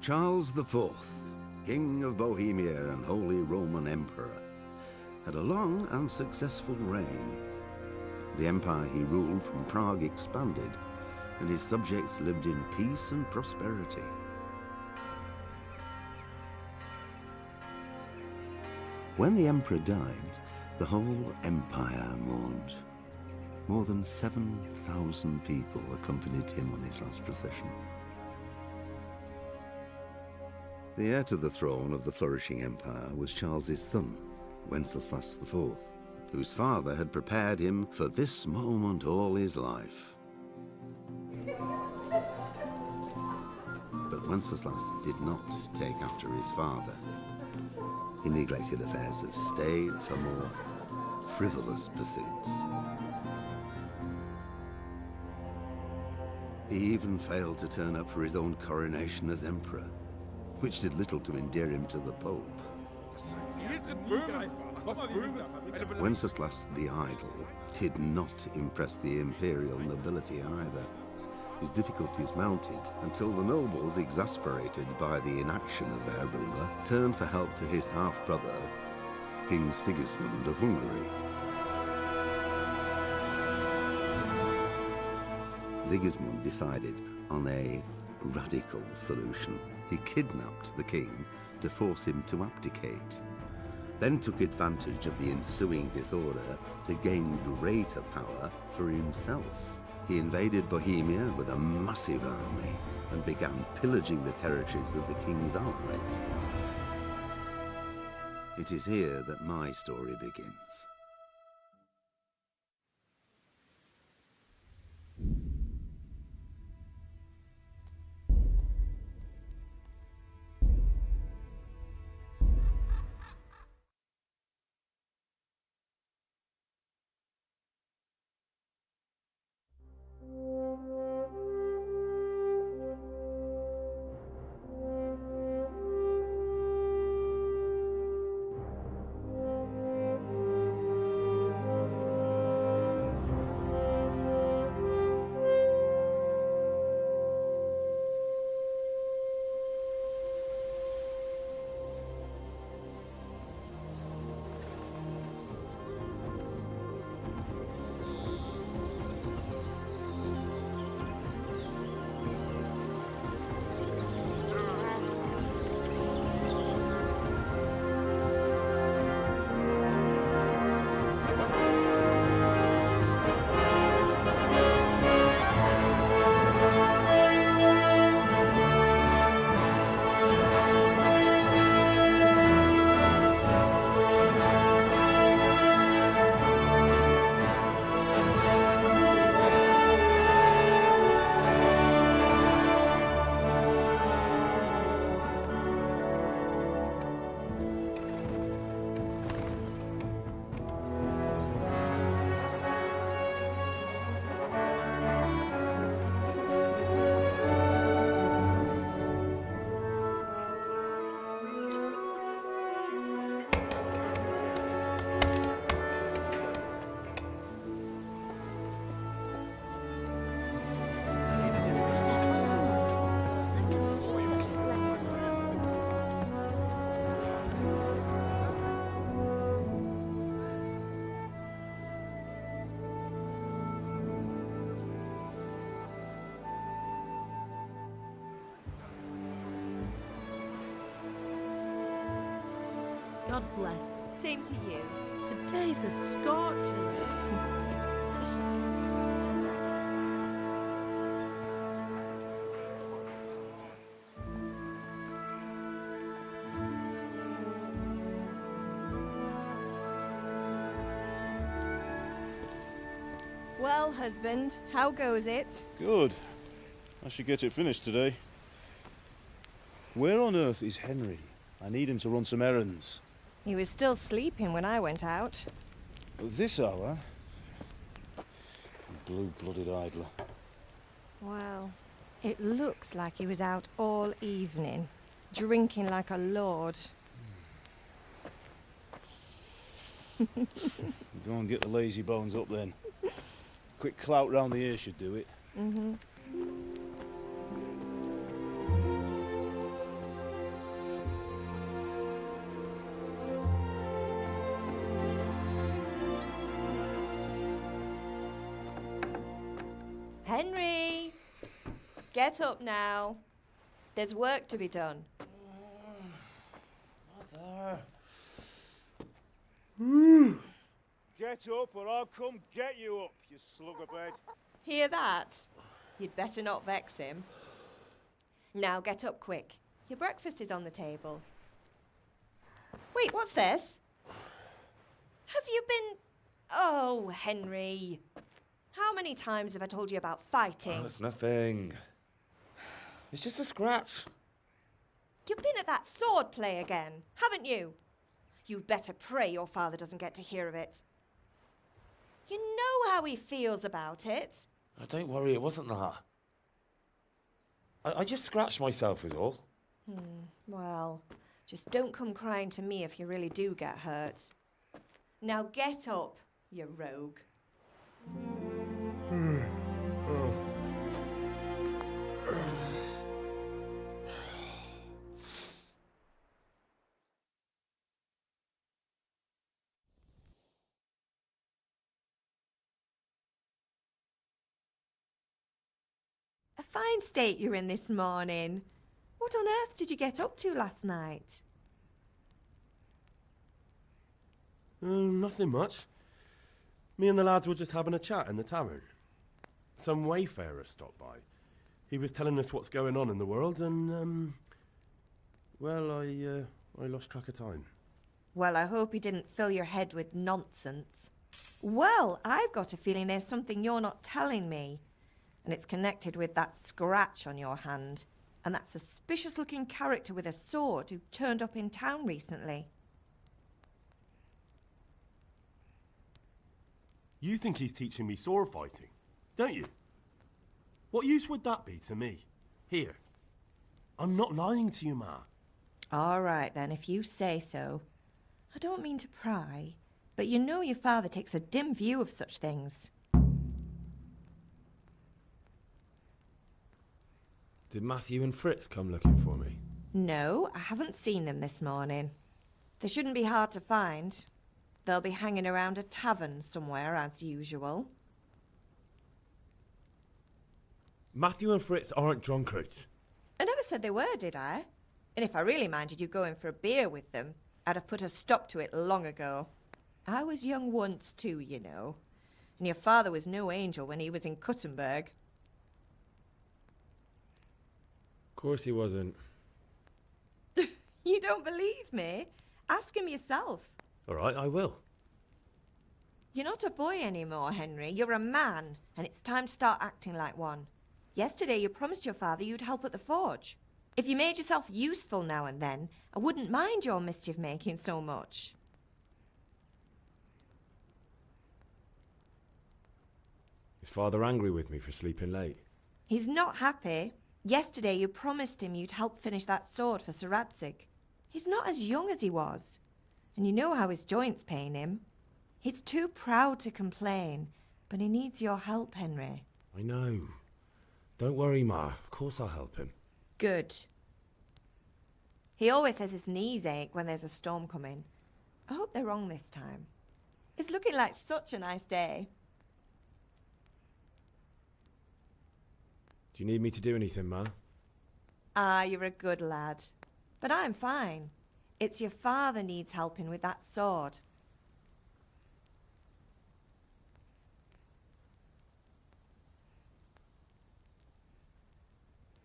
Charles IV, King of Bohemia and Holy Roman Emperor, had a long and successful reign. The empire he ruled from Prague expanded, and his subjects lived in peace and prosperity. When the emperor died, the whole empire mourned. More than 7,000 people accompanied him on his last procession. The heir to the throne of the flourishing empire was Charles's son, Wenceslas IV, whose father had prepared him for this moment all his life. But Wenceslas did not take after his father. He neglected affairs of state for more frivolous pursuits. He even failed to turn up for his own coronation as emperor, which did little to endear him to the Pope. Wenceslas the Idle did not impress the imperial nobility either. His difficulties mounted until the nobles, exasperated by the inaction of their ruler, turned for help to his half-brother, King Sigismund of Hungary. Sigismund decided on a radical solution. He kidnapped the king to force him to abdicate, then took advantage of the ensuing disorder to gain greater power for himself. He invaded Bohemia with a massive army and began pillaging the territories of the king's allies. It is here that my story begins. God bless. Same to you. Today's a scorcher. Well, husband, how goes it? Good. I should get it finished today. Where on earth is Henry? I need him to run some errands. He was still sleeping when I went out. At this hour? Blue-blooded idler. Well, it looks like he was out all evening, drinking like a lord. Go and get the lazy bones up then. Quick clout round the ear should do it. Get up now. There's work to be done. Mother. Get up or I'll come get you up, you slugabed. Hear that? You'd better not vex him. Now get up quick. Your breakfast is on the table. Wait, what's this? Have you been... Oh, Henry. How many times have I told you about fighting? Oh, it's nothing. It's just a scratch. You've been at that sword play again, haven't you? You'd better pray your father doesn't get to hear of it. You know how he feels about it. Oh, don't worry, it wasn't that. I just scratched myself is all. Well, just don't come crying to me if you really do get hurt. Now get up, you rogue. A fine state you're in this morning. What on earth did you get up to last night? Nothing much. Me and the lads were just having a chat in the tavern. Some wayfarer stopped by. He was telling us what's going on in the world and, well, I lost track of time. Well, I hope he didn't fill your head with nonsense. Well, I've got a feeling there's something you're not telling me. And it's connected with that scratch on your hand. And that suspicious-looking character with a sword who turned up in town recently. You think he's teaching me sword fighting, don't you? What use would that be to me? Here. I'm not lying to you, Ma. All right, then, if you say so. I don't mean to pry, but you know your father takes a dim view of such things. Did Matthew and Fritz come looking for me? No, I haven't seen them this morning. They shouldn't be hard to find. They'll be hanging around a tavern somewhere, as usual. Matthew and Fritz aren't drunkards. I never said they were, did I? And if I really minded you going for a beer with them, I'd have put a stop to it long ago. I was young once too, you know. And your father was no angel when he was in Talmberg. Of course he wasn't. You don't believe me? Ask him yourself. All right, I will. You're not a boy anymore, Henry. You're a man, and it's time to start acting like one. Yesterday you promised your father you'd help at the forge. If you made yourself useful now and then, I wouldn't mind your mischief-making so much. Is father angry with me for sleeping late? He's not happy. Yesterday you promised him you'd help finish that sword for Sir Radzig. He's not as young as he was. And you know how his joints pain him. He's too proud to complain, but he needs your help, Henry. I know. Don't worry, Ma. Of course I'll help him. Good. He always says his knees ache when there's a storm coming. I hope they're wrong this time. It's looking like such a nice day. Do you need me to do anything, Ma? Ah, you're a good lad. But I'm fine. It's your father needs helping with that sword.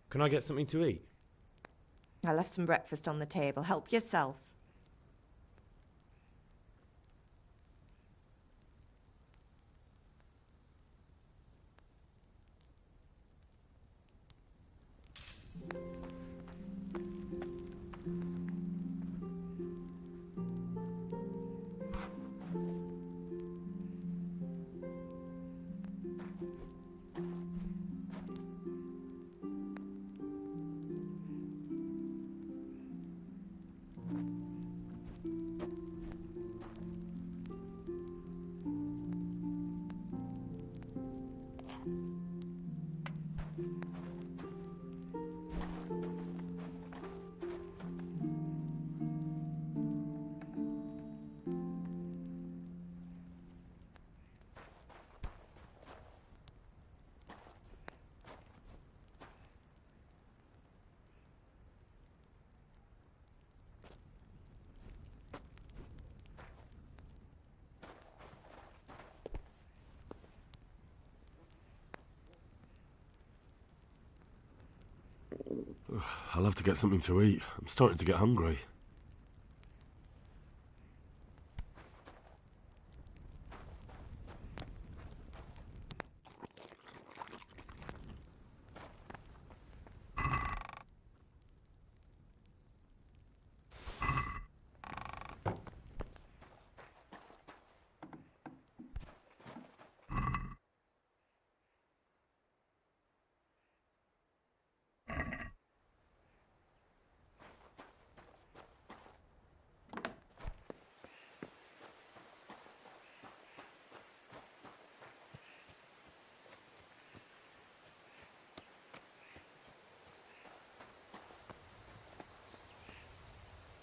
Can I get something to eat? I left some breakfast on the table. Help yourself. I'll have to get something to eat. I'm starting to get hungry.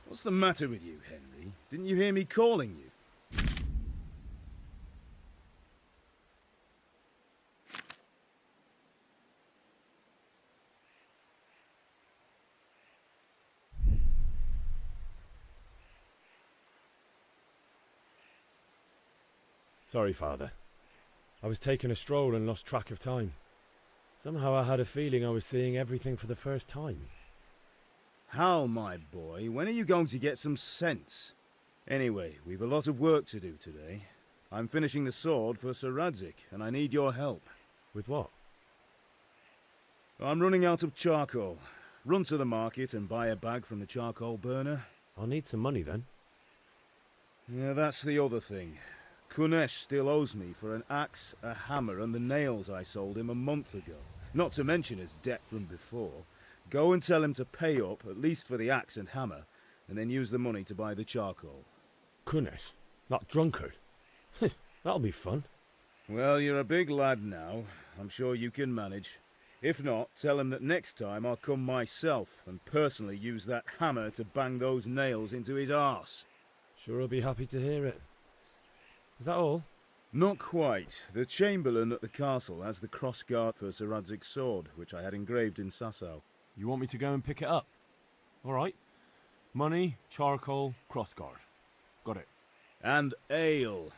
What's the matter with you, Henry? Didn't you hear me calling you? Sorry, Father. I was taking a stroll and lost track of time. Somehow I had a feeling I was seeing everything for the first time. Hal, my boy, when are you going to get some sense? Anyway, we've a lot of work to do today. I'm finishing the sword for Sir Radzig, and I need your help. With what? I'm running out of charcoal. Run to the market and buy a bag from the charcoal burner. I'll need some money then. Yeah, that's the other thing. Kunesh still owes me for an axe, a hammer, and the nails I sold him a month ago. Not to mention his debt from before. Go and tell him to pay up, at least for the axe and hammer, and then use the money to buy the charcoal. Kunesh? That drunkard? That'll be fun. Well, you're a big lad now. I'm sure you can manage. If not, tell him that next time I'll come myself and personally use that hammer to bang those nails into his arse. Sure I'll be happy to hear it. Is that all? Not quite. The Chamberlain at the castle has the crossguard for Sir Radzig's sword, which I had engraved in Sasau. You want me to go and pick it up? All right. Money, charcoal, crossguard. Got it. And ale.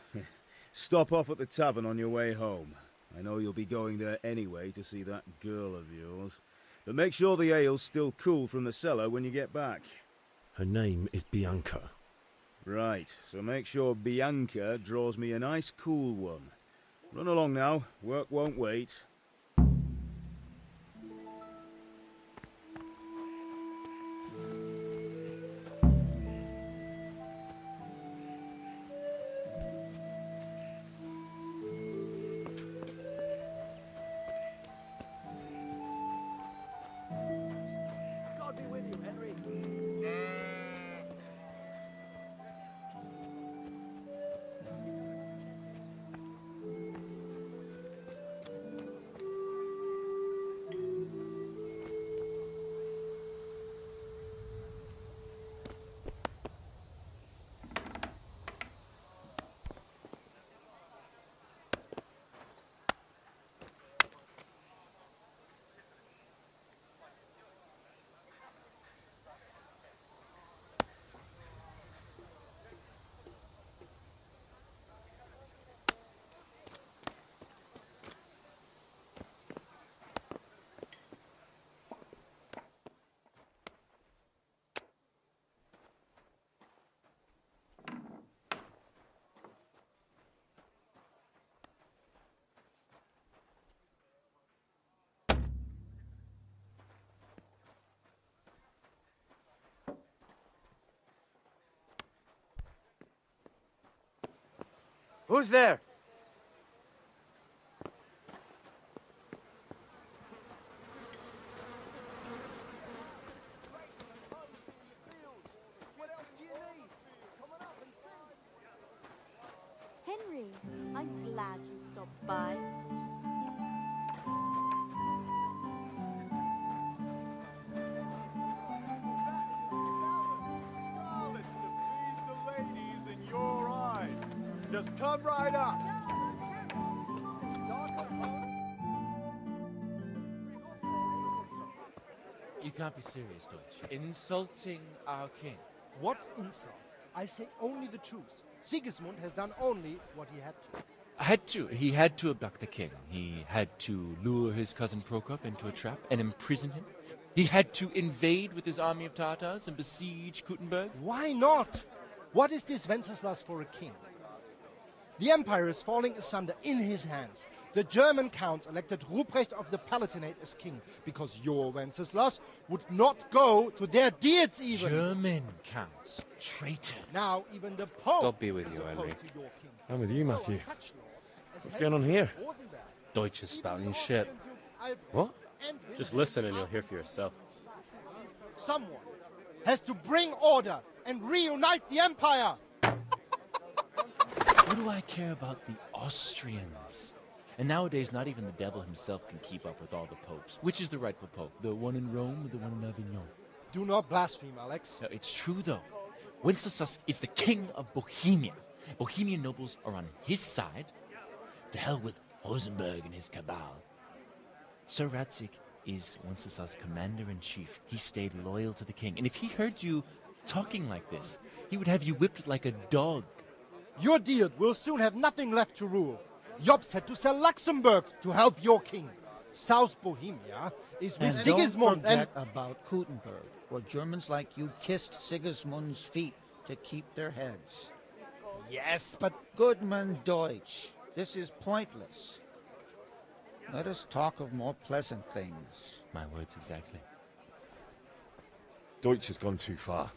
Stop off at the tavern on your way home. I know you'll be going there anyway to see that girl of yours. But make sure the ale's still cool from the cellar when you get back. Her name is Bianca. Right, so make sure Bianca draws me a nice cool one. Run along now. Work won't wait. Who's there? Henry, I'm glad you stopped by. Just come right up. You can't be serious, Deutsch. Insulting our king. What insult? I say only the truth. Sigismund has done only what he had to. He had to abduct the king. He had to lure his cousin Prokop into a trap and imprison him. He had to invade with his army of Tatars and besiege Kuttenberg? Why not? What is this Wenceslas for a king? The empire is falling asunder in his hands. The German counts elected Ruprecht of the Palatinate as king because your Wenceslas would not go to their deeds even. German counts. Traitors. Now even the Pope God be with is you, opposed Henry. to your king. I'm with you, So are Matthew. such lords as What's going on here? Rosenberg, Deutsch is spouting shit. What? and Just listen and you'll hear for yourself. Someone has to bring order and reunite the empire. What do I care about the Austrians? And nowadays, not even the devil himself can keep up with all the popes. Which is the rightful pope? The one in Rome or the one in Avignon? Do not blaspheme, Alex. No, it's true, though. Wenceslas is the king of Bohemia. Bohemian nobles are on his side. To hell with Rosenberg and his cabal. Sir Radzig is Wenceslas' commander-in-chief. He stayed loyal to the king. And if he heard you talking like this, he would have you whipped like a dog. Your deal will soon have nothing left to rule. Jobst had to sell Luxembourg to help your king. South Bohemia is with And Sigismund don't and... forget about Kuttenberg, where Germans like you kissed Sigismund's feet to keep their heads. Yes, but... Goodman Deutsch, this is pointless. Let us talk of more pleasant things. My words exactly. Deutsch has gone too far.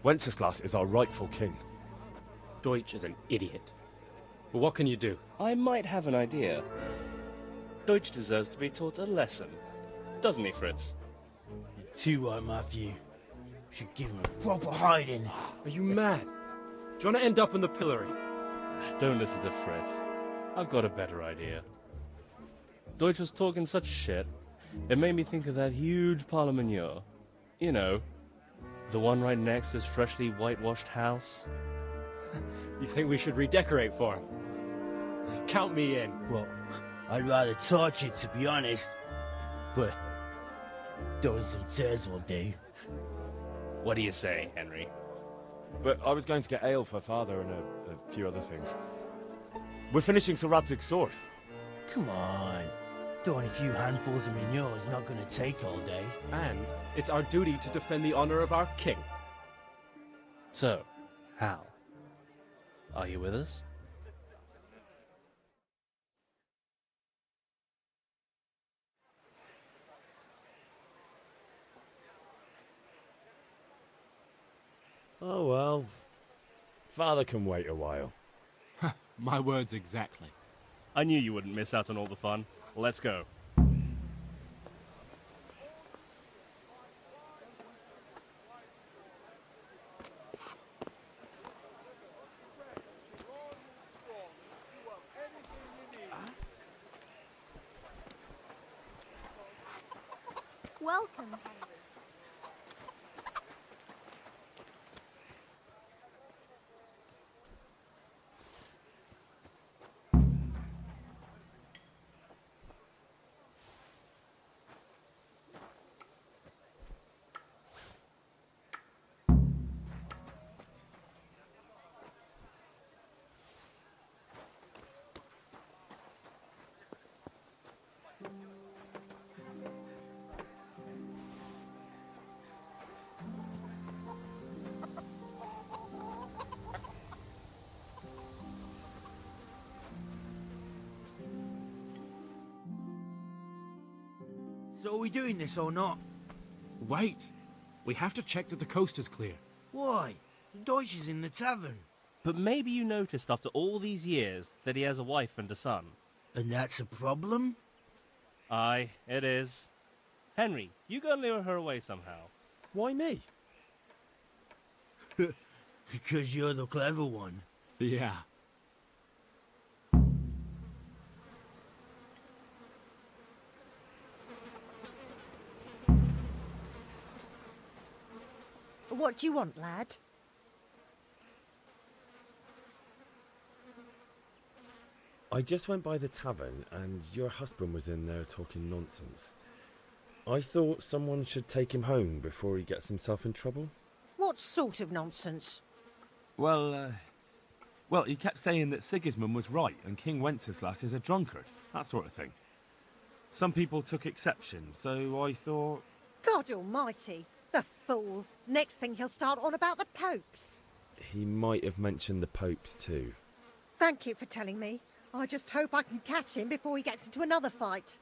Wenceslas is our rightful king. Deutsch is an idiot. But what can you do? I might have an idea. Deutsch deserves to be taught a lesson. Doesn't he, Fritz? Too right, Matthew. Should give him a proper hiding. Are you mad? Do you want to end up in the pillory? Don't listen to Fritz. I've got a better idea. Deutsch was talking such shit, it made me think of that huge parliament. You know, the one right next to his freshly whitewashed house. You think we should redecorate for him? Count me in. Well, I'd rather torch it, to be honest. But throwing some tears will do. What do you say, Henry? But I was going to get ale for father and a few other things. We're finishing Sir Radzig's sword. Come on. Throwing a few handfuls of manure is not going to take all day. And it's our duty to defend the honor of our king. So, Hal, are you with us? Oh well. Father can wait a while. My words exactly. I knew you wouldn't miss out on all the fun. Let's go. Welcome. So are we doing this or not? Wait. We have to check that the coast is clear. Why? The Deutsch is in the tavern. But maybe you noticed after all these years that he has a wife and a son. And that's a problem? Aye, it is. Henry, you go and lure her away somehow. Why me? Because you're the clever one. Yeah. What do you want, lad? I just went by the tavern and your husband was in there talking nonsense. I thought someone should take him home before he gets himself in trouble. What sort of nonsense? Well, he kept saying that Sigismund was right and King Wenceslas is a drunkard, that sort of thing. Some people took exception, so I thought, God almighty, the fool. Next thing he'll start on about the popes. He might have mentioned the popes too. Thank you for telling me. I just hope I can catch him before he gets into another fight.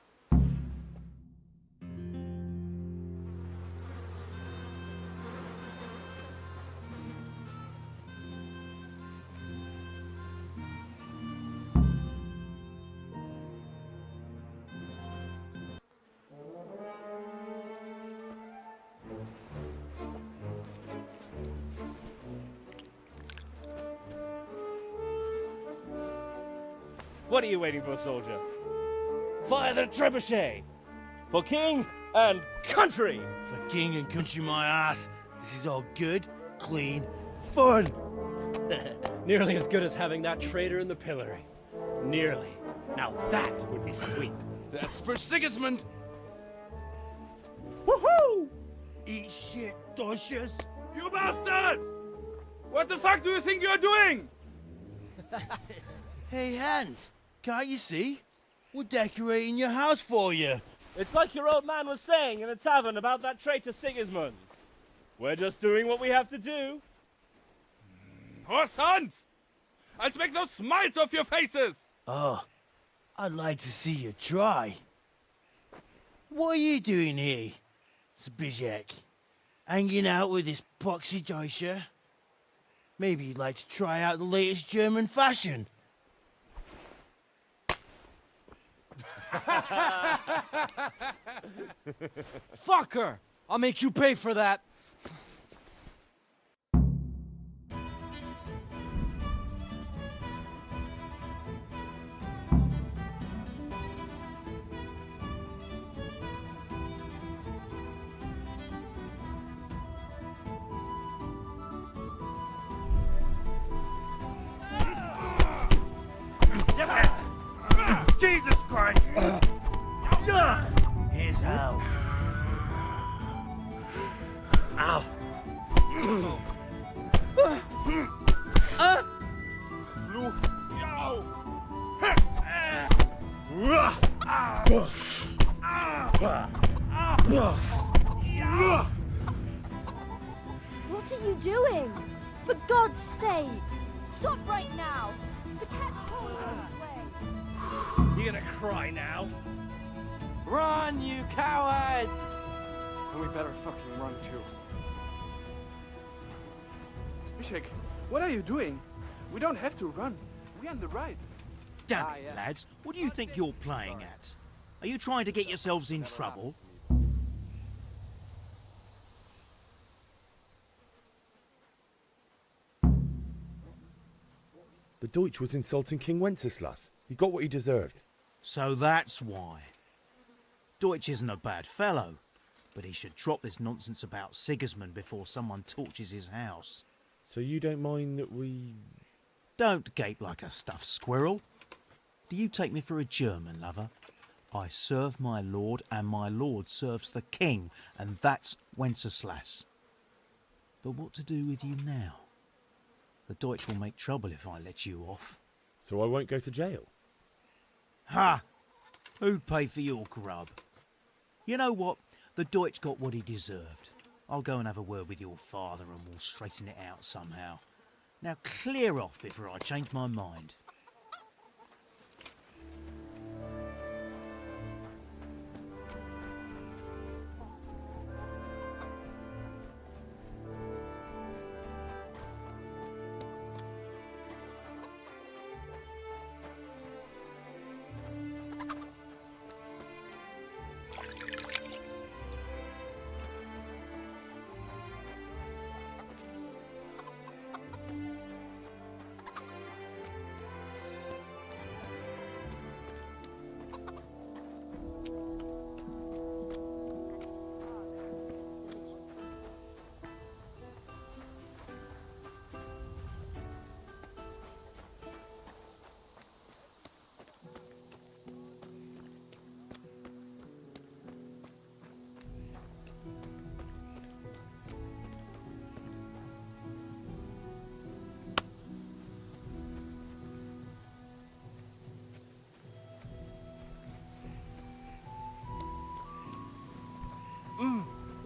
What are you waiting for, soldier? Fire the trebuchet! For king and country! For king and country, my ass. This is all good, clean, fun. Nearly as good as having that traitor in the pillory. Nearly. Now that would be sweet. That's for Sigismund. Woohoo! Eat shit, Deutsches. You bastards! What the fuck do you think you're doing? Hey, Hans, can't you see? We're decorating your house for you. It's like your old man was saying in the tavern about that traitor Sigismund. We're just doing what we have to do. Oh, sons! I'll make those smiles off your faces! Oh, I'd like to see you try. What are you doing here, Zbyszek? Hanging out with this poxy Deutscher? Maybe you'd like to try out the latest German fashion. Fucker! I'll make you pay for that. Jesus Christ! Here's how. Ow! What are you doing? For God's sake! Stop right now! The cat's calling on his way! You gonna cry now? Run, you cowards! And we better fucking run too. Zbyszek, what are you doing? We don't have to run. We're on the right. Damn it, lads. What do you think you're playing at? Are you trying to get yourselves in trouble? The Deutsch was insulting King Wenceslas. He got what he deserved. So that's why. Deutsch isn't a bad fellow, but he should drop this nonsense about Sigismund before someone torches his house. So you don't mind that we... Don't gape like a stuffed squirrel. Do you take me for a German, lover? I serve my lord, and my lord serves the king, and that's Wenceslas. But what to do with you now? The Deutsch will make trouble if I let you off. So I won't go to jail? Ha! Who'd pay for your grub? You know what? The Deutsch got what he deserved. I'll go and have a word with your father and we'll straighten it out somehow. Now clear off before I change my mind.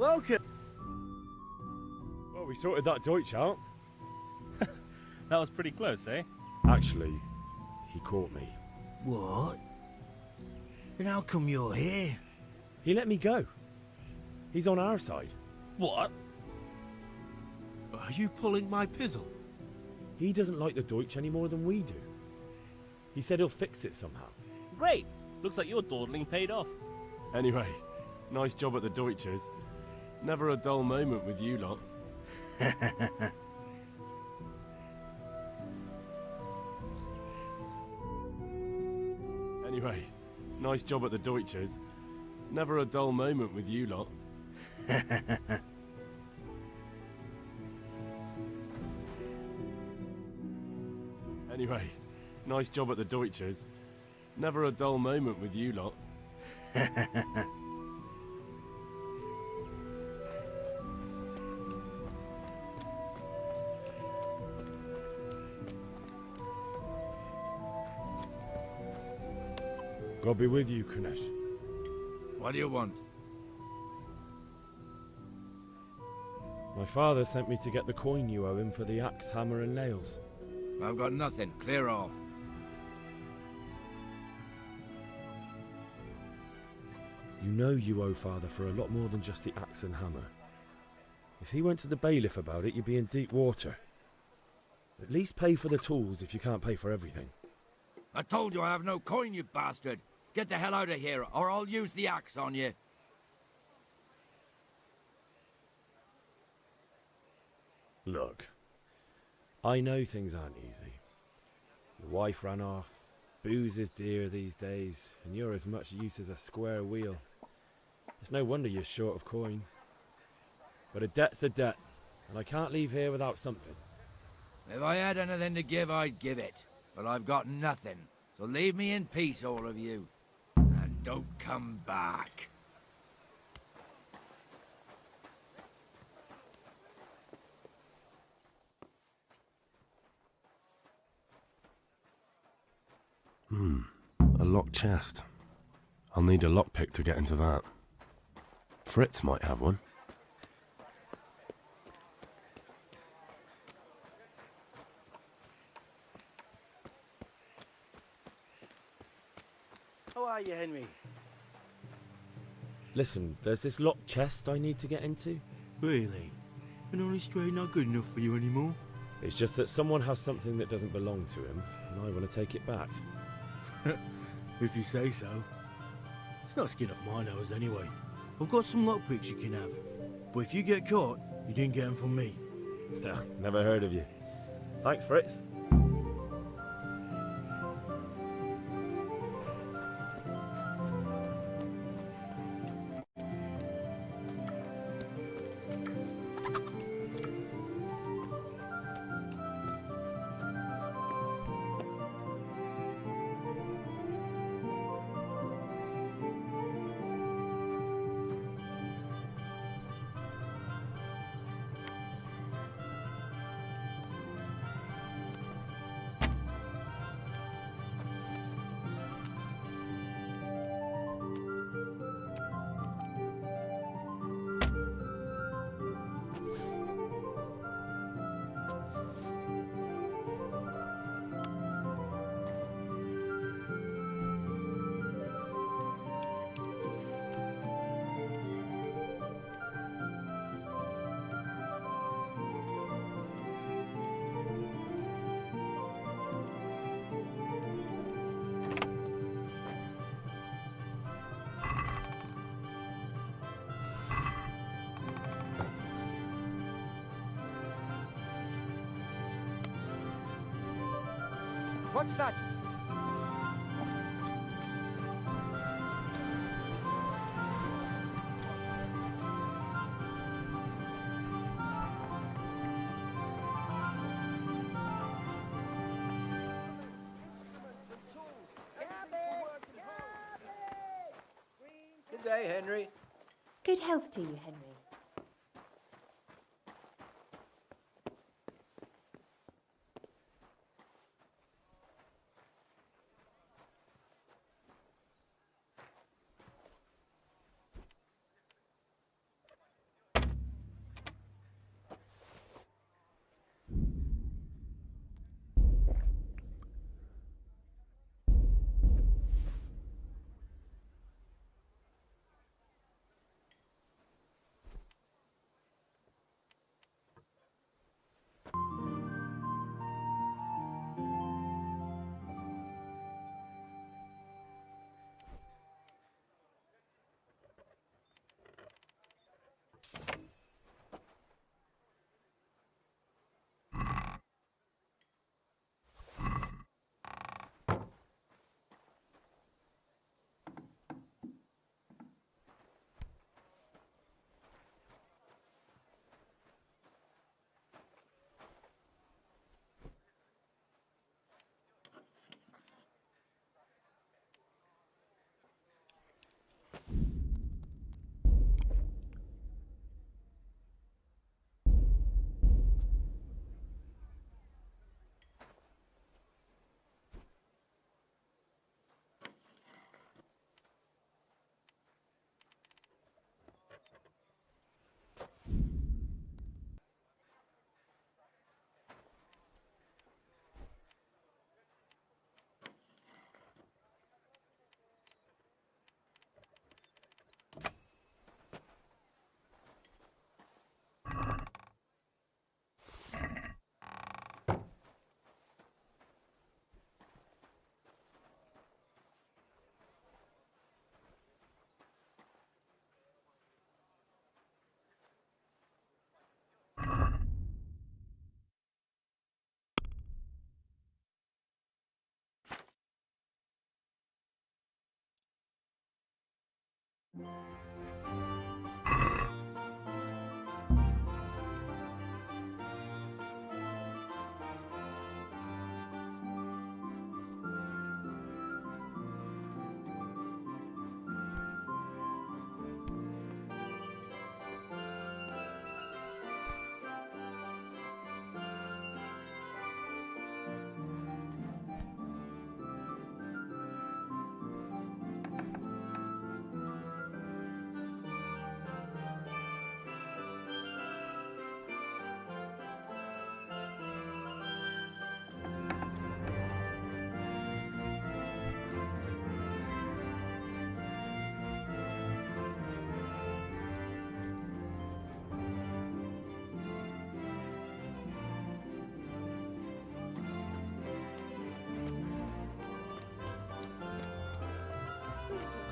Welcome. Well, we sorted that Deutsch out. That was pretty close, eh? Actually, he caught me. What? Then how come you're here? He let me go. He's on our side. What? Are you pulling my pizzle? He doesn't like the Deutsch any more than we do. He said he'll fix it somehow. Great! Looks like your dawdling paid off. Anyway, nice job at the Deutsches. Never a dull moment with you lot. Anyway, nice job at the Deutsches. Never a dull moment with you lot. Anyway, nice job at the Deutsches. Never a dull moment with you lot. God be with you, Kunesh. What do you want? My father sent me to get the coin you owe him for the axe, hammer and nails. I've got nothing. Clear off. You know you owe father for a lot more than just the axe and hammer. If he went to the bailiff about it, you'd be in deep water. At least pay for the tools if you can't pay for everything. I told you I have no coin, you bastard. Get the hell out of here, or I'll use the axe on you. Look, I know things aren't easy. Your wife ran off, booze is dear these days, and you're as much use as a square wheel. It's no wonder you're short of coin. But a debt's a debt, and I can't leave here without something. If I had anything to give, I'd give it. But I've got nothing, so leave me in peace, all of you. And don't come back. A locked chest. I'll need a lockpick to get into that. Fritz might have one. How are you, Henry? Listen, there's this locked chest I need to get into. Really? An honest trade not good enough for you anymore? It's just that someone has something that doesn't belong to him, and I want to take it back. If you say so. It's not skin off my nose anyway. I've got some lockpicks you can have. But if you get caught, you didn't get them from me. Yeah, never heard of you. Thanks, Fritz. What's that? Good day, Henry. Good health to you, Henry.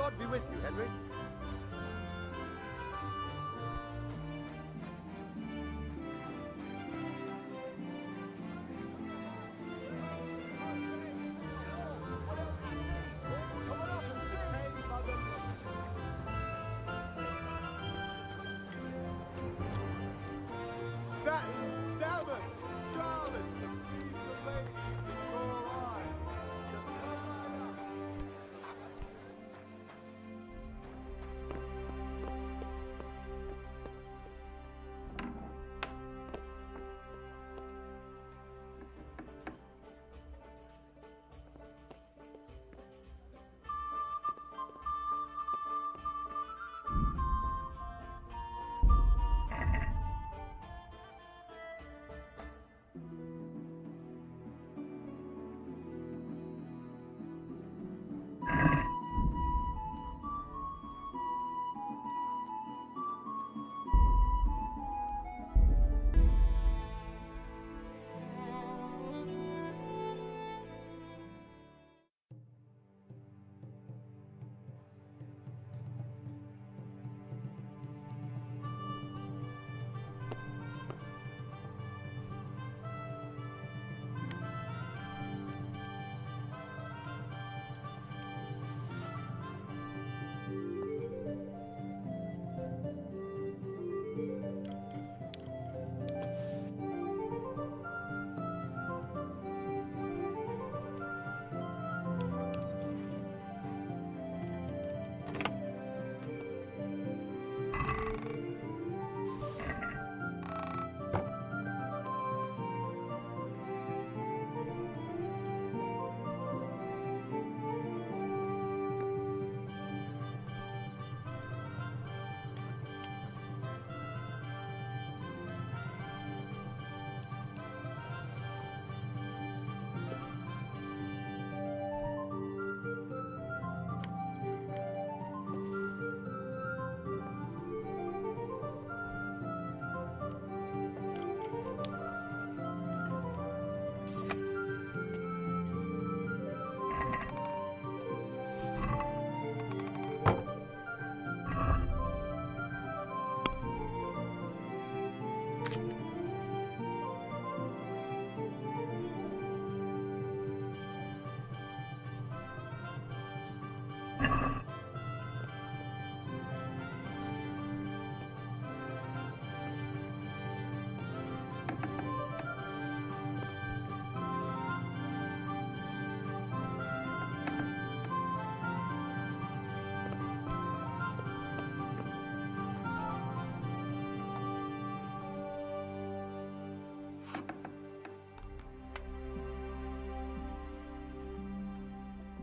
God be with you, Henry. Satin, damask, scarlet, these the ladies in your eyes. Just come right up.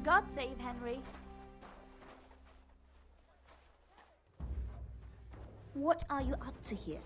God save Henry. What are you up to here?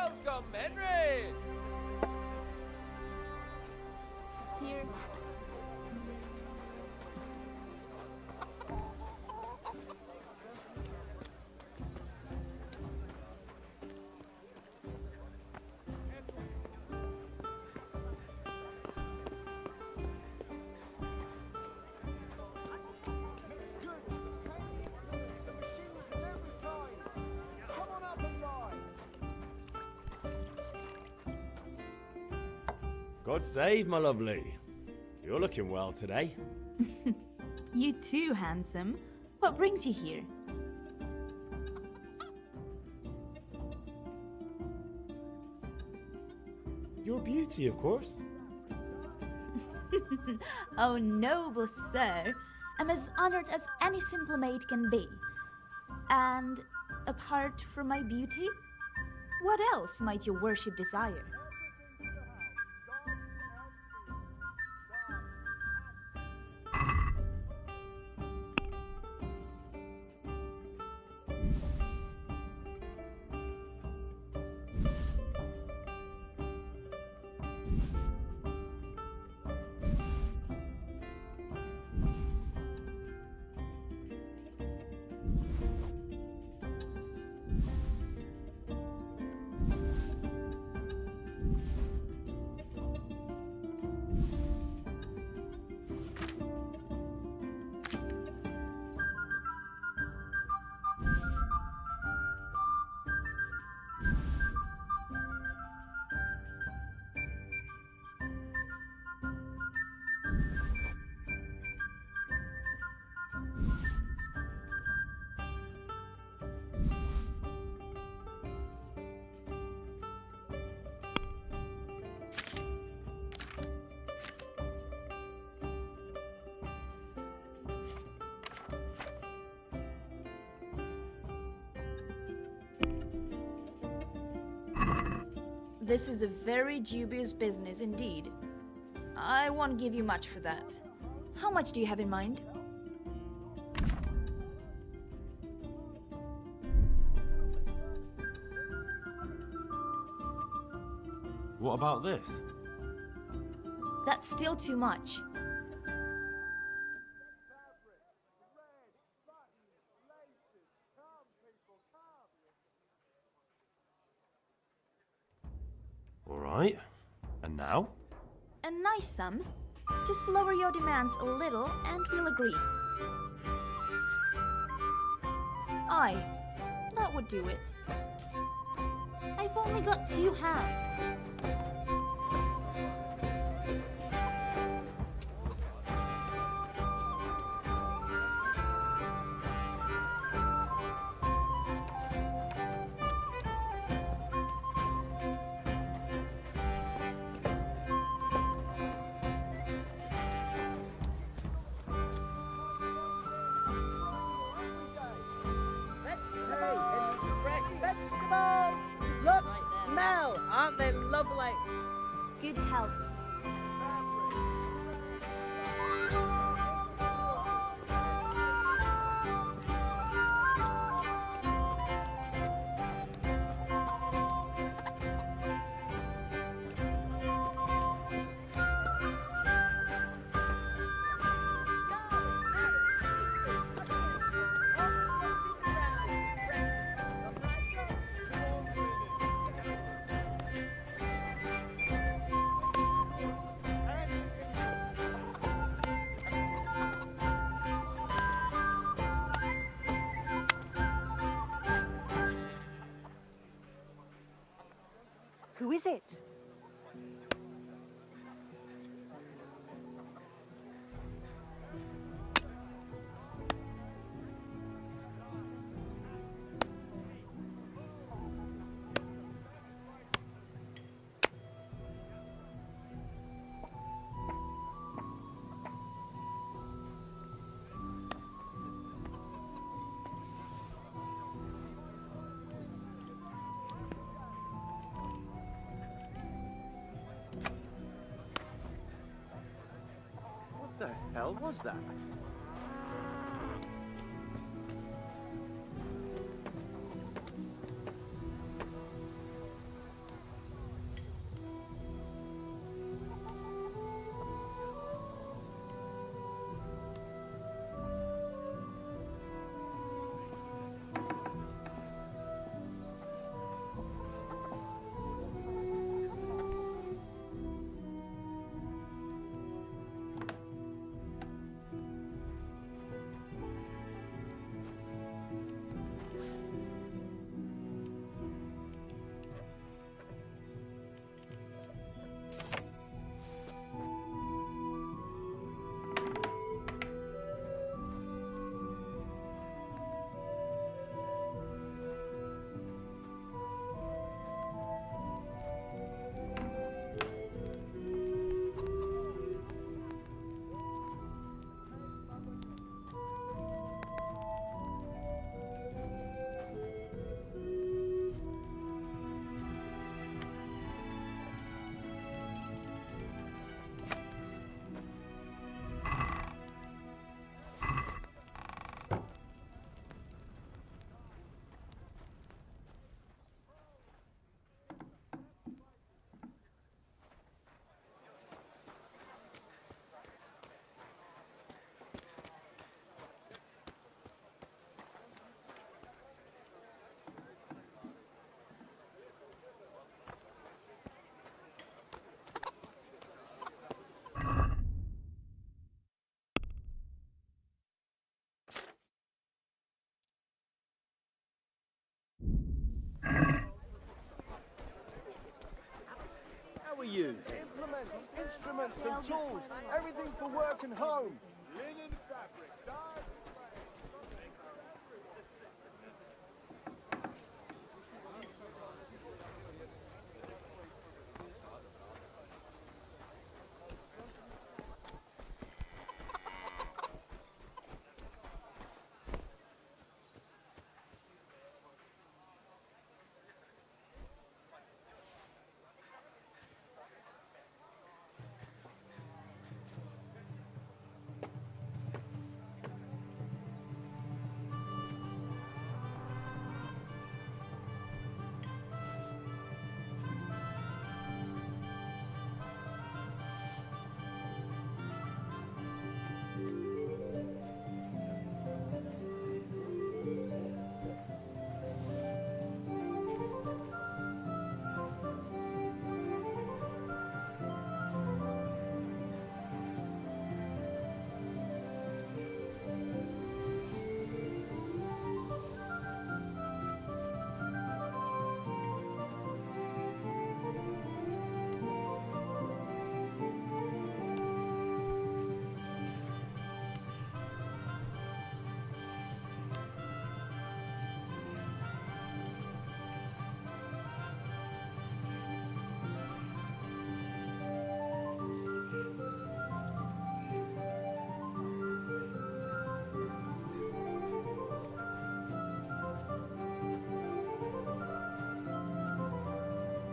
Welcome, Henry! Here. God save, my lovely. You're looking well today. You too, handsome. What brings you here? Your beauty, of course. Oh, noble sir. I'm as honored as any simple maid can be. And apart from my beauty, what else might your worship desire? This is a very dubious business indeed. I won't give you much for that. How much do you have in mind? What about this? That's still too much. All right. And now? A nice sum. Just lower your demands a little and we'll agree. Aye, that would do it. I've only got 2 hands. Look, smell! Aren't they lovely? Good health. Who is it? What the hell was that? we use? Implements, instruments and tools. Everything for work and home. Linen fabric, dyed.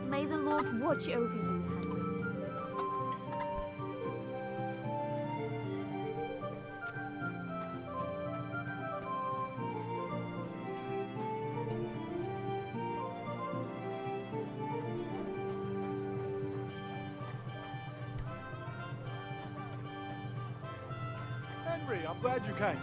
May the Lord watch over you, Henry. Henry, I'm glad you came.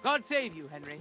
God save you, Henry.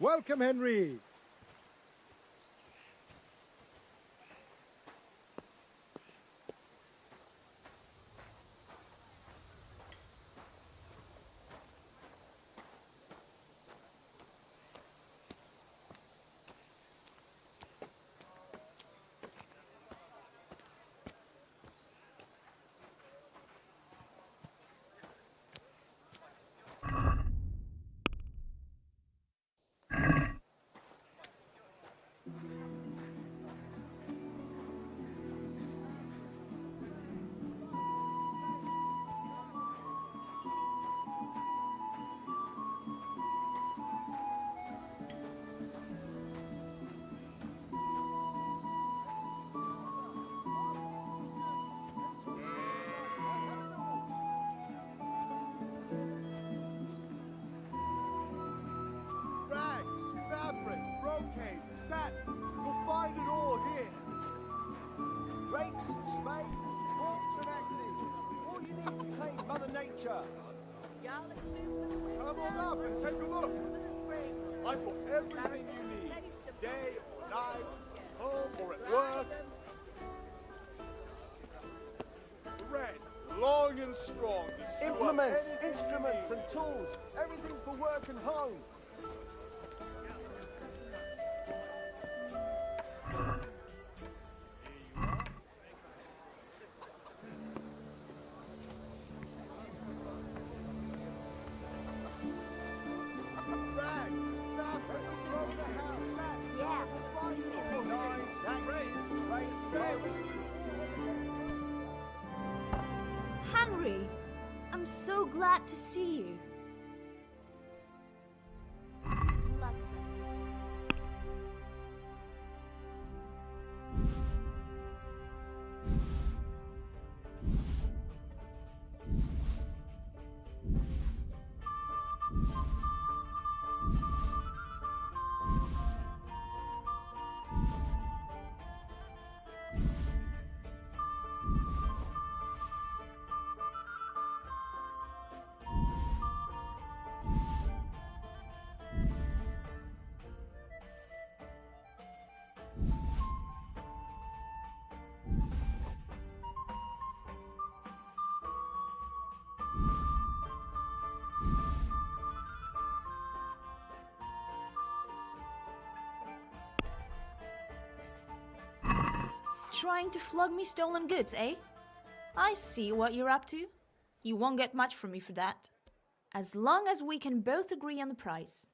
Welcome, Henry. Brocade, satin, you'll find it all here. Rakes, spades, forks and axes. All you need to tame Mother Nature. Come on up and take a look. I've got everything you need. Day or night, home or at work. Thread, long and strong. Implements, instruments and tools. Everything for work and home. Henry, I'm so glad to see you. Luck then. Trying to flog me stolen goods, eh? I see what you're up to. You won't get much from me for that. As long as we can both agree on the price.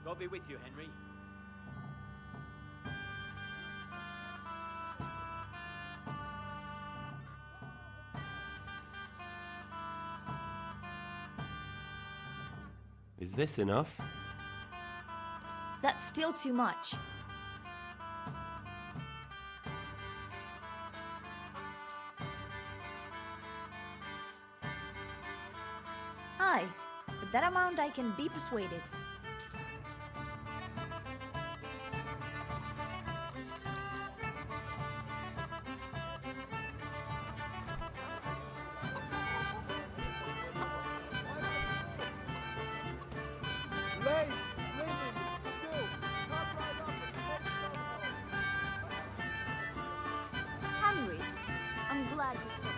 God be with you, Henry. Is this enough? That's still too much. Aye, with that amount I can be persuaded. Henry, I'm glad you came.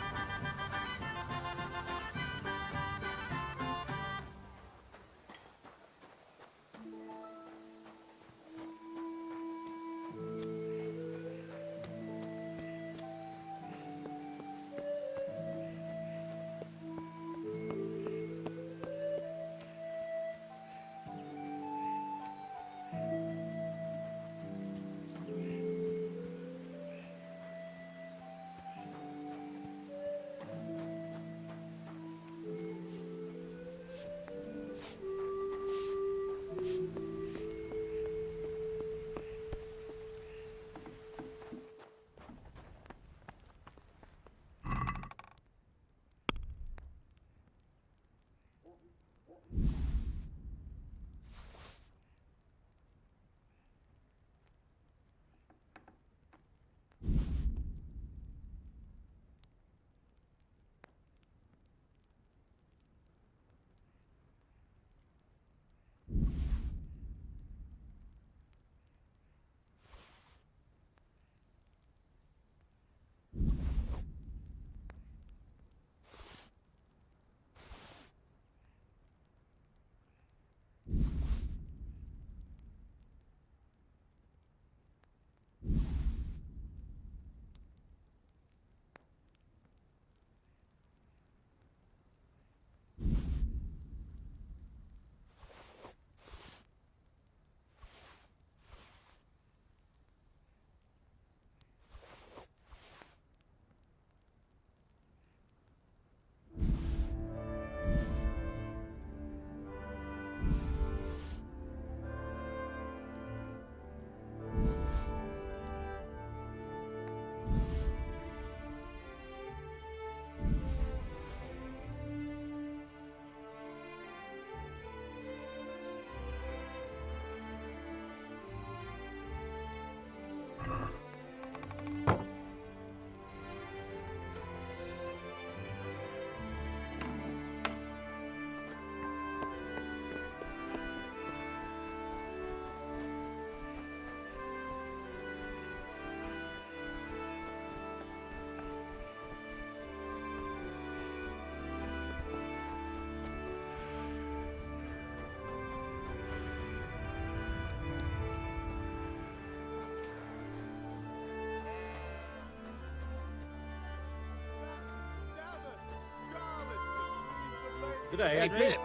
Good day, Hey, Henry. Pip.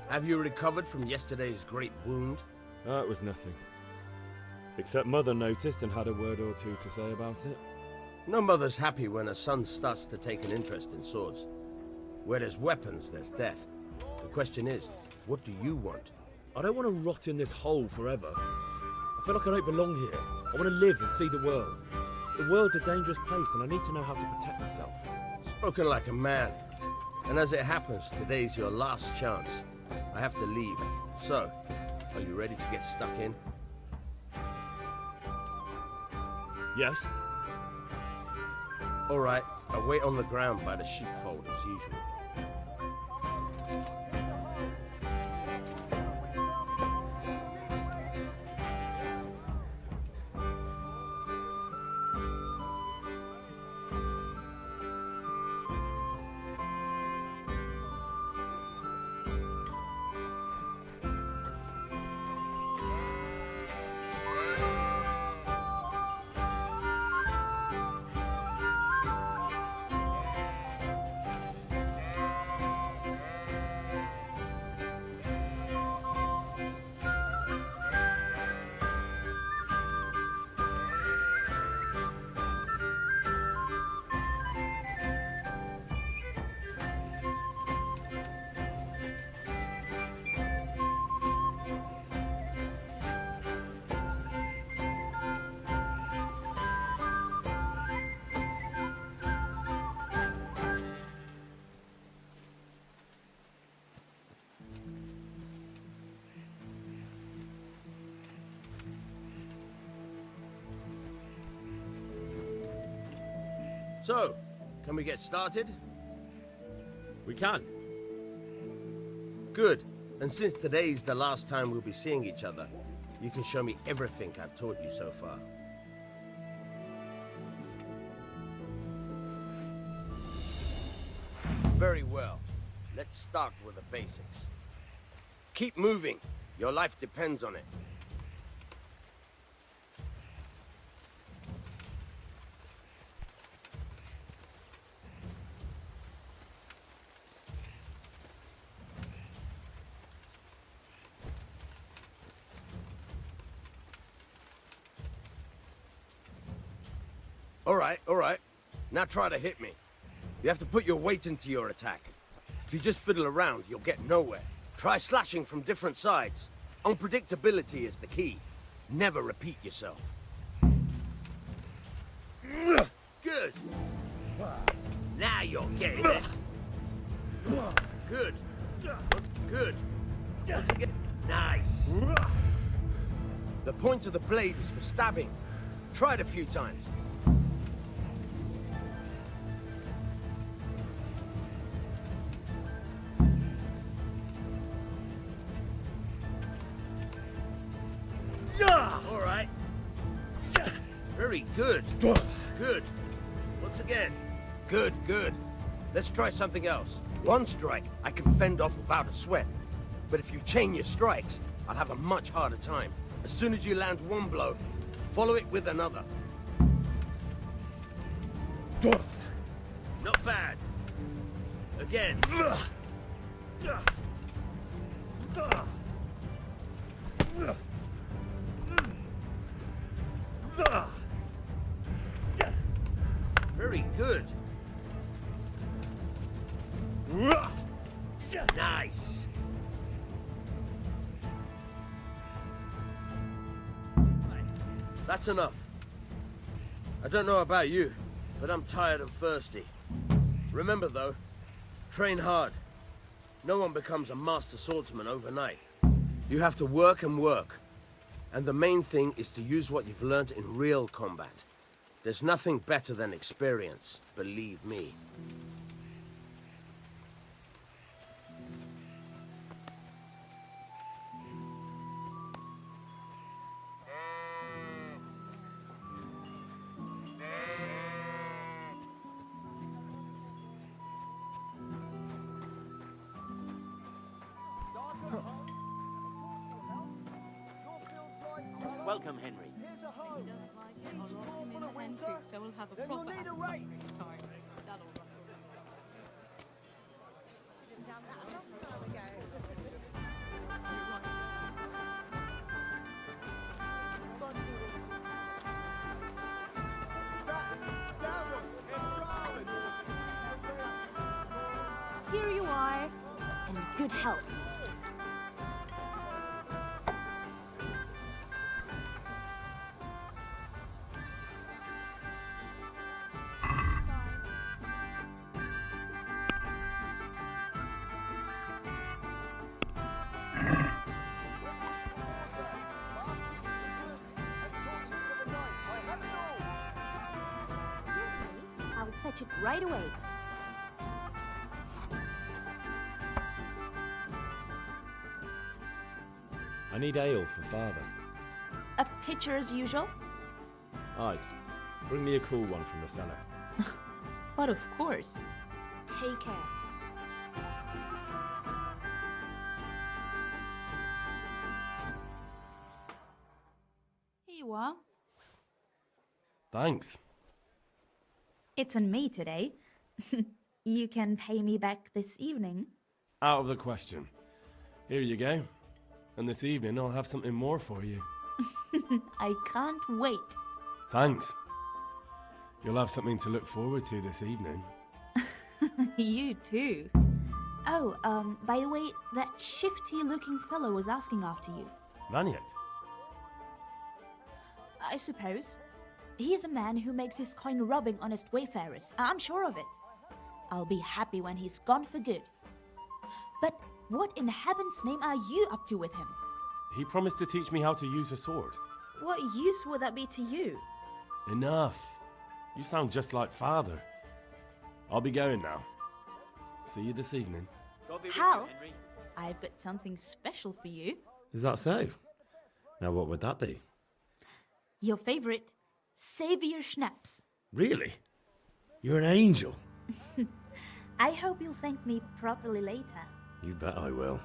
Have you recovered from yesterday's great wound? That was nothing. Except Mother noticed and had a word or two to say about it. No mother's happy when her son starts to take an interest in swords. Where there's weapons, there's death. The question is, what do you want? I don't want to rot in this hole forever. I feel like I don't belong here. I want to live and see the world. The world's a dangerous place and I need to know how to protect myself. Spoken like a man. And as it happens, today's your last chance. I have to leave. So, are you ready to get stuck in? Yes. All right, I'll wait on the ground by the sheepfold as usual. So, can we get started? We can. Good. And since today's the last time we'll be seeing each other, you can show me everything I've taught you so far. Very well. Let's start with the basics. Keep moving. Your life depends on it. All right. Now try to hit me. You have to put your weight into your attack. If you just fiddle around, you'll get nowhere. Try slashing from different sides. Unpredictability is the key. Never repeat yourself. Good. Now you're getting it. Good. Good. Once again. Nice. The point of the blade is for stabbing. Try it a few times. All right. Very good. Good. Once again. Good, good. Let's try something else. One strike, I can fend off without a sweat. But if you chain your strikes, I'll have a much harder time. As soon as you land one blow, follow it with another. Not bad. Again. Very good. Nice. That's enough. I don't know about you, but I'm tired and thirsty. Remember though, train hard. No one becomes a master swordsman overnight. You have to work and work. And the main thing is to use what you've learned in real combat. There's nothing better than experience, believe me. Welcome, Henry. Here's a home. Needs more for the winter. So we'll have a Then you'll proper need a rake. time. That'll good health. I'll fetch it right away. I need ale for father. A pitcher as usual? Aye. Bring me a cool one from the cellar. But of course. Take care. Here you are. Thanks. It's on me today. You can pay me back this evening. Out of the question. Here you go. And this evening I'll have something more for you. I can't wait. Thanks. You'll have something to look forward to this evening. You too. Oh, by the way, that shifty-looking fellow was asking after you. Vaniak? I suppose. He is a man who makes his coin robbing honest wayfarers. I'm sure of it. I'll be happy when he's gone for good. But what in heaven's name are you up to with him? He promised to teach me how to use a sword. What use would that be to you? Enough. You sound just like father. I'll be going now. See you this evening. Hal, I've got something special for you. Is that so? Now what would that be? Your favorite Savior Schnapps. Really? You're an angel. I hope you'll thank me properly later. You bet I will.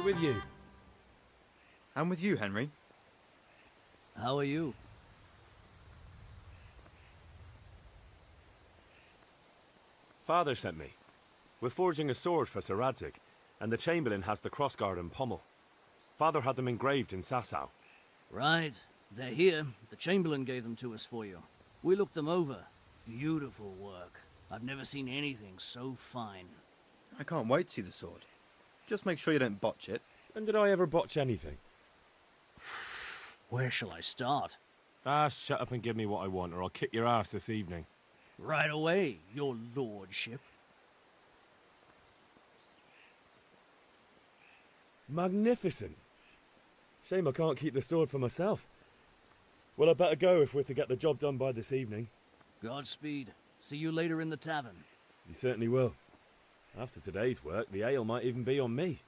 With you. I'm with you, Henry. How are you? Father sent me. We're forging a sword for Sir Radzig, and the Chamberlain has the crossguard and pommel. Father had them engraved in Sasau. Right. They're here. The Chamberlain gave them to us for you. We looked them over. Beautiful work. I've never seen anything so fine. I can't wait to see the sword. Just make sure you don't botch it. When did I ever botch anything? Where shall I start? Ah, shut up and give me what I want, or I'll kick your ass this evening. Right away, your lordship. Magnificent. Shame I can't keep the sword for myself. Well, I better go if we're to get the job done by this evening. Godspeed. See you later in the tavern. You certainly will. After today's work, the ale might even be on me.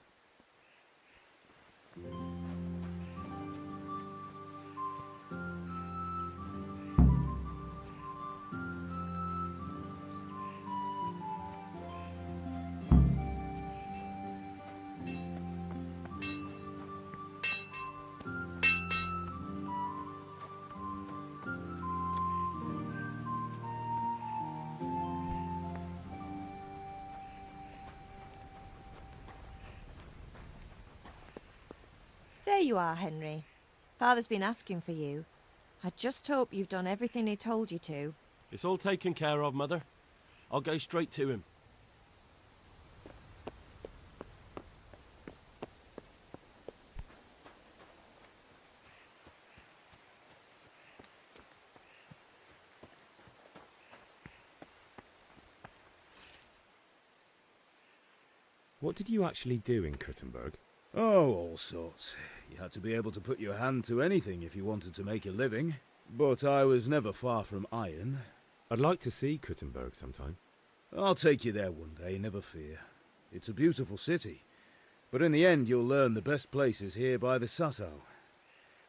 There you are, Henry. Father's been asking for you. I just hope you've done everything he told you to. It's all taken care of, Mother. I'll go straight to him. What did you actually do in Kuttenberg? Oh, all sorts. You had to be able to put your hand to anything if you wanted to make a living. But I was never far from iron. I'd like to see Talmberg sometime. I'll take you there one day, never fear. It's a beautiful city. But in the end, you'll learn the best places here by the Sasau.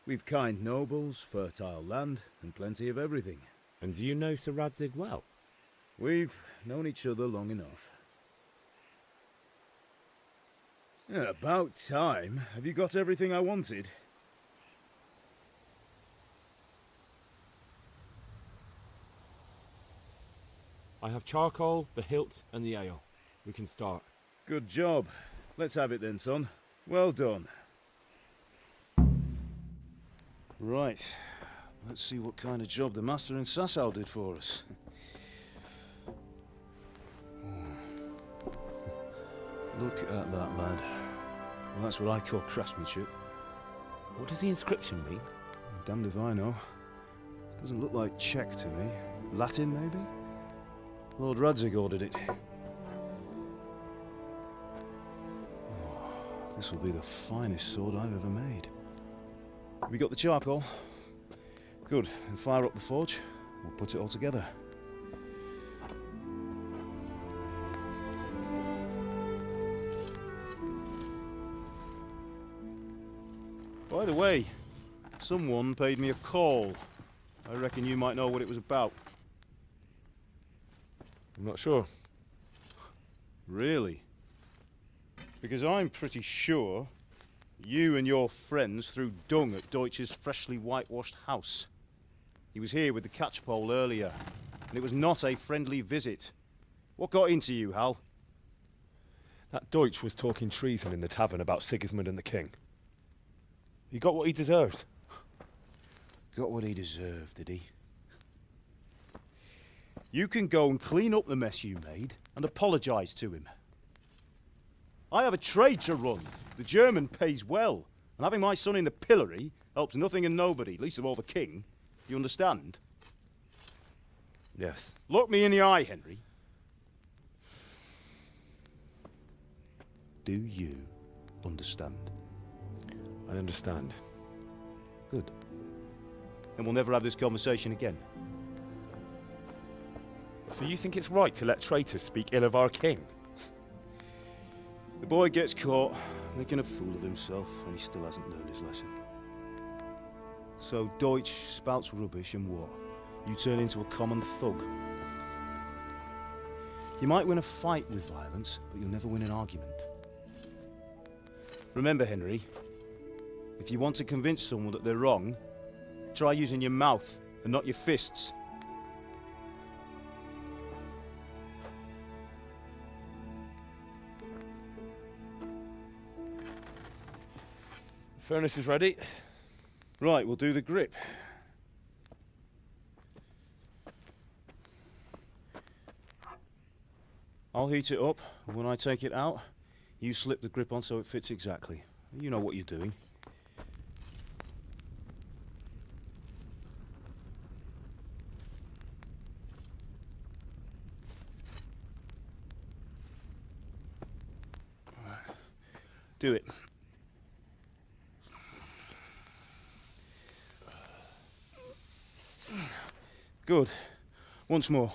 We've kind nobles, fertile land, and plenty of everything. And do you know Sir Radzig well? We've known each other long enough. About time. Have you got everything I wanted? I have charcoal, the hilt, and the ale. We can start. Good job. Let's have it then, son. Well done. Right. Let's see what kind of job the master in Sasau did for us. Look at that, lad. Well, that's what I call craftsmanship. What does the inscription mean? Damned if I know. Doesn't look like Czech to me. Latin, maybe? Lord Radzig ordered it. Oh, this will be the finest sword I've ever made. Have you got the charcoal? Good. Then fire up the forge. We'll put it all together. By the way, someone paid me a call. I reckon you might know what it was about. I'm not sure. Really? Because I'm pretty sure you and your friends threw dung at Deutsch's freshly whitewashed house. He was here with the catchpole earlier, and it was not a friendly visit. What got into you, Hal? That Deutsch was talking treason in the tavern about Sigismund and the king. He got what he deserved. Got what he deserved, did he? You can go and clean up the mess you made and apologise to him. I have a trade to run. The German pays well, and having my son in the pillory helps nothing and nobody, least of all the king. You understand? Yes. Look me in the eye, Henry. Do you understand? I understand. Good. Then we'll never have this conversation again. So you think it's right to let traitors speak ill of our king? The boy gets caught, making a fool of himself, and he still hasn't learned his lesson. So Deutsch spouts rubbish, and what? You turn into a common thug. You might win a fight with violence, but you'll never win an argument. Remember, Henry, if you want to convince someone that they're wrong, try using your mouth and not your fists. The furnace is ready. Right, we'll do the grip. I'll heat it up, and when I take it out, you slip the grip on so it fits exactly. You know what you're doing. Do it. Good. Once more.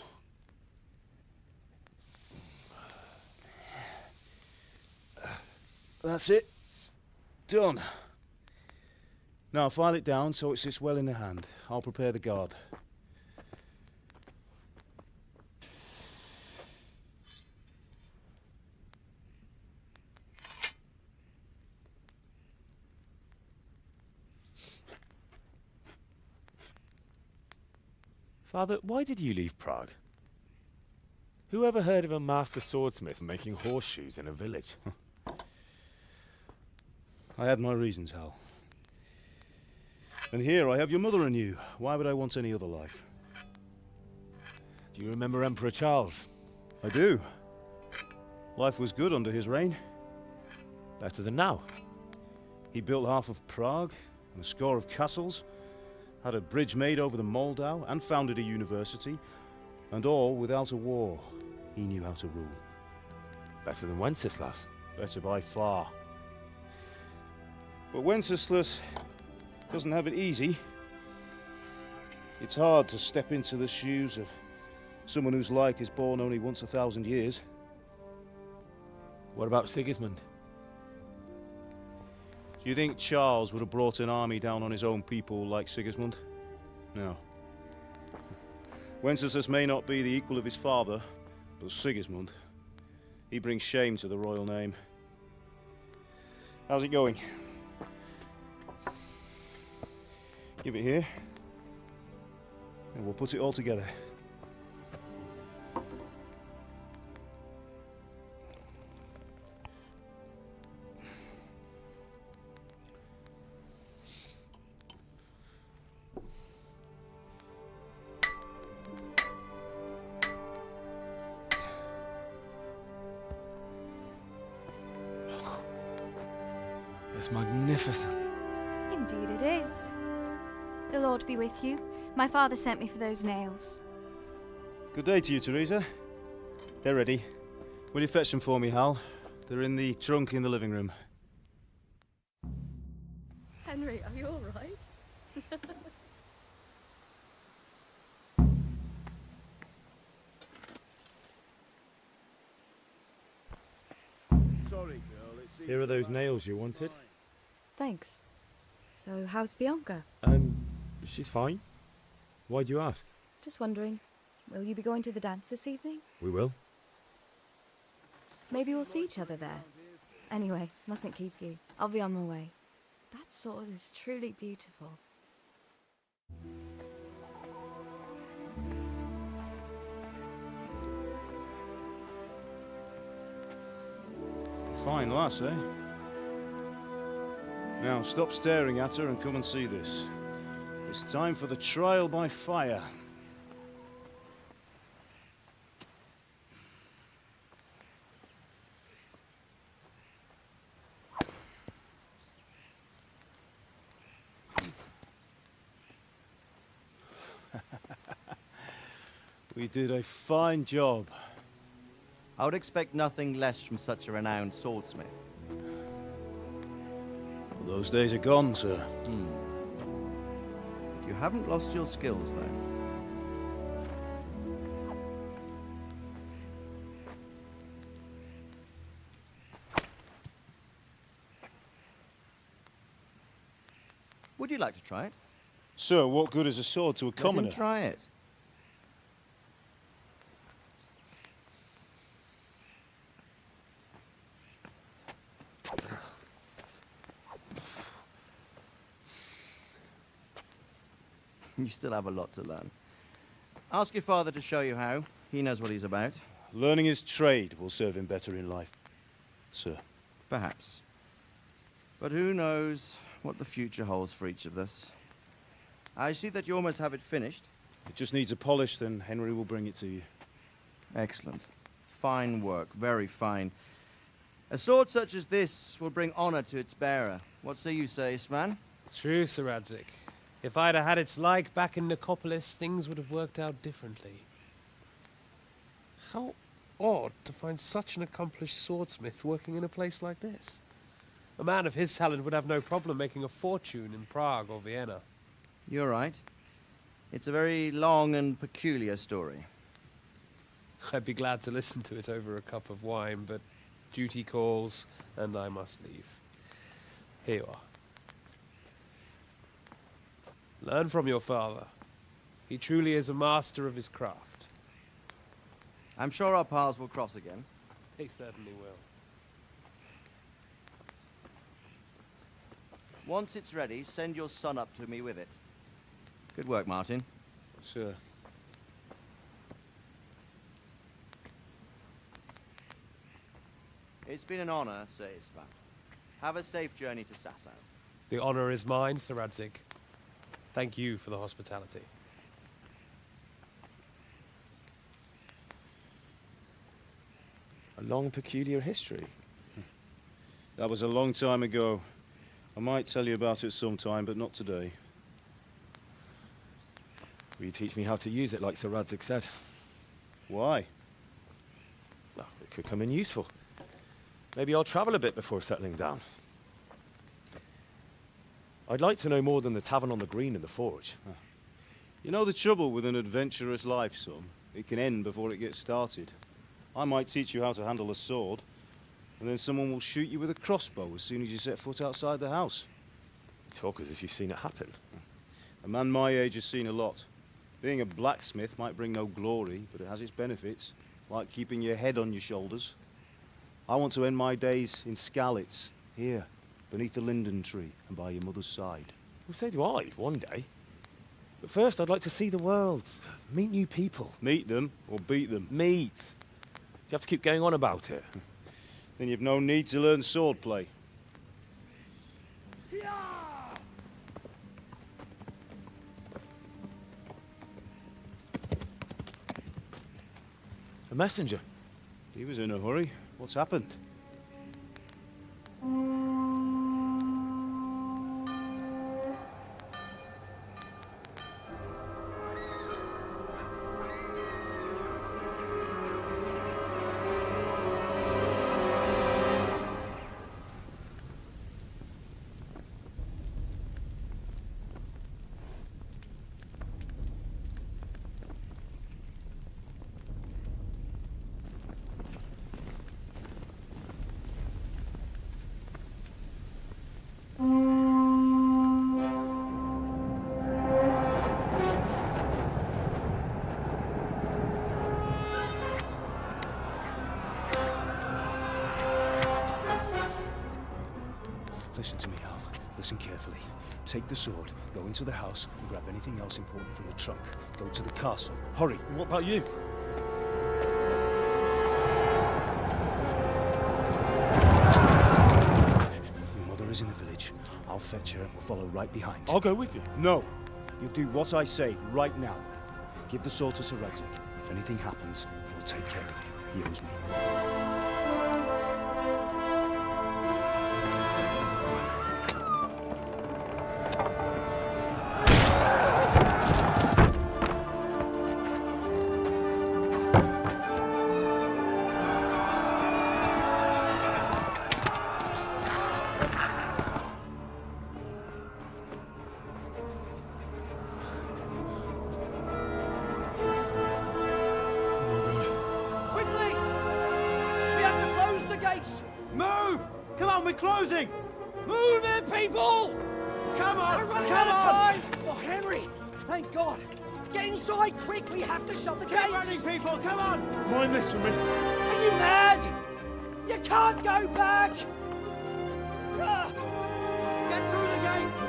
That's it. Done. Now file it down so it sits well in the hand. I'll prepare the guard. Father, why did you leave Prague? Who ever heard of a master swordsmith making horseshoes in a village? I had my reasons, Hal. And here I have your mother and you. Why would I want any other life? Do you remember Emperor Charles? I do. Life was good under his reign. Better than now. He built half of Prague and a score of castles, had a bridge made over the Moldau, and founded a university, and all without a war. He knew how to rule. Better than Wenceslas. Better by far. But Wenceslas doesn't have it easy. It's hard to step into the shoes of someone whose like is born only once 1,000 years. What about Sigismund? Do you think Charles would have brought an army down on his own people like Sigismund? No. Wenceslas may not be the equal of his father, but Sigismund, he brings shame to the royal name. How's it going? Give it here, and we'll put it all together. It's magnificent. Indeed it is. The Lord be with you. My father sent me for those nails. Good day to you, Teresa. They're ready. Will you fetch them for me, Hal? They're in the trunk in the living room. Henry, are you all right? Sorry, girl. It seems Here are those nails you wanted. Thanks. So, how's Bianca? She's fine. Why do you ask? Just wondering, will you be going to the dance this evening? We will. Maybe we'll see each other there. Anyway, mustn't keep you. I'll be on my way. That sword is truly beautiful. Fine lass, eh? Now, stop staring at her and come and see this. It's time for the trial by fire. We did a fine job. I would expect nothing less from such a renowned swordsmith. Well, those days are gone, sir. You haven't lost your skills, though. Would you like to try it? Sir, what good is a sword to a commoner? Let him try it. You still have a lot to learn. Ask your father to show you how. He knows what he's about. Learning his trade will serve him better in life, sir. Perhaps. But who knows what the future holds for each of us. I see that you almost have it finished. It just needs a polish, then Henry will bring it to you. Excellent. Fine work, very fine. A sword such as this will bring honor to its bearer. What say you, Sir Isvan? True, Sir Radzig. If I'd have had its like back in Nicopolis, things would have worked out differently. How odd to find such an accomplished swordsmith working in a place like this. A man of his talent would have no problem making a fortune in Prague or Vienna. You're right. It's a very long and peculiar story. I'd be glad to listen to it over a cup of wine, but duty calls, and I must leave. Here you are. Learn from your father. He truly is a master of his craft. I'm sure our paths will cross again. They certainly will. Once it's ready, send your son up to me with it. Good work, Martin. Sir. It's been an honor, Sir Isvan. Have a safe journey to Sasau. The honor is mine, Sir Radzig. Thank you for the hospitality. A long, peculiar history. That was a long time ago. I might tell you about it sometime, but not today. Will you teach me how to use it, like Sir Radzig said? Why? Well, it could come in useful. Maybe I'll travel a bit before settling down. I'd like to know more than the tavern on the green and the forge. You know the trouble with an adventurous life, son? It can end before it gets started. I might teach you how to handle a sword, and then someone will shoot you with a crossbow as soon as you set foot outside the house. You talk as if you've seen it happen. A man my age has seen a lot. Being a blacksmith might bring no glory, but it has its benefits, like keeping your head on your shoulders. I want to end my days in Skalitz, here, beneath the linden tree and by your mother's side. Well, so do I, one day. But first, I'd like to see the world, meet new people. Meet them or beat them? Meet. Do you have to keep going on about it? Then you've no need to learn swordplay. A messenger. He was in a hurry. What's happened? Listen to me, Hal. Listen carefully. Take the sword, go into the house, and grab anything else important from the trunk. Go to the castle. Hurry. And what about you? Your mother is in the village. I'll fetch her and we'll follow right behind. I'll go with you. No. You'll do what I say right now. Give the sword to Sir Radzig. If anything happens, he'll take care of you. He owes me. Closing! Move it, people! Come on! We're running out of time! Oh, Henry! Thank God! Get inside, quick! We have to shut the gates! Get running, people! Come on! Mind this for me. Are you mad? You can't go back! Get through the gates!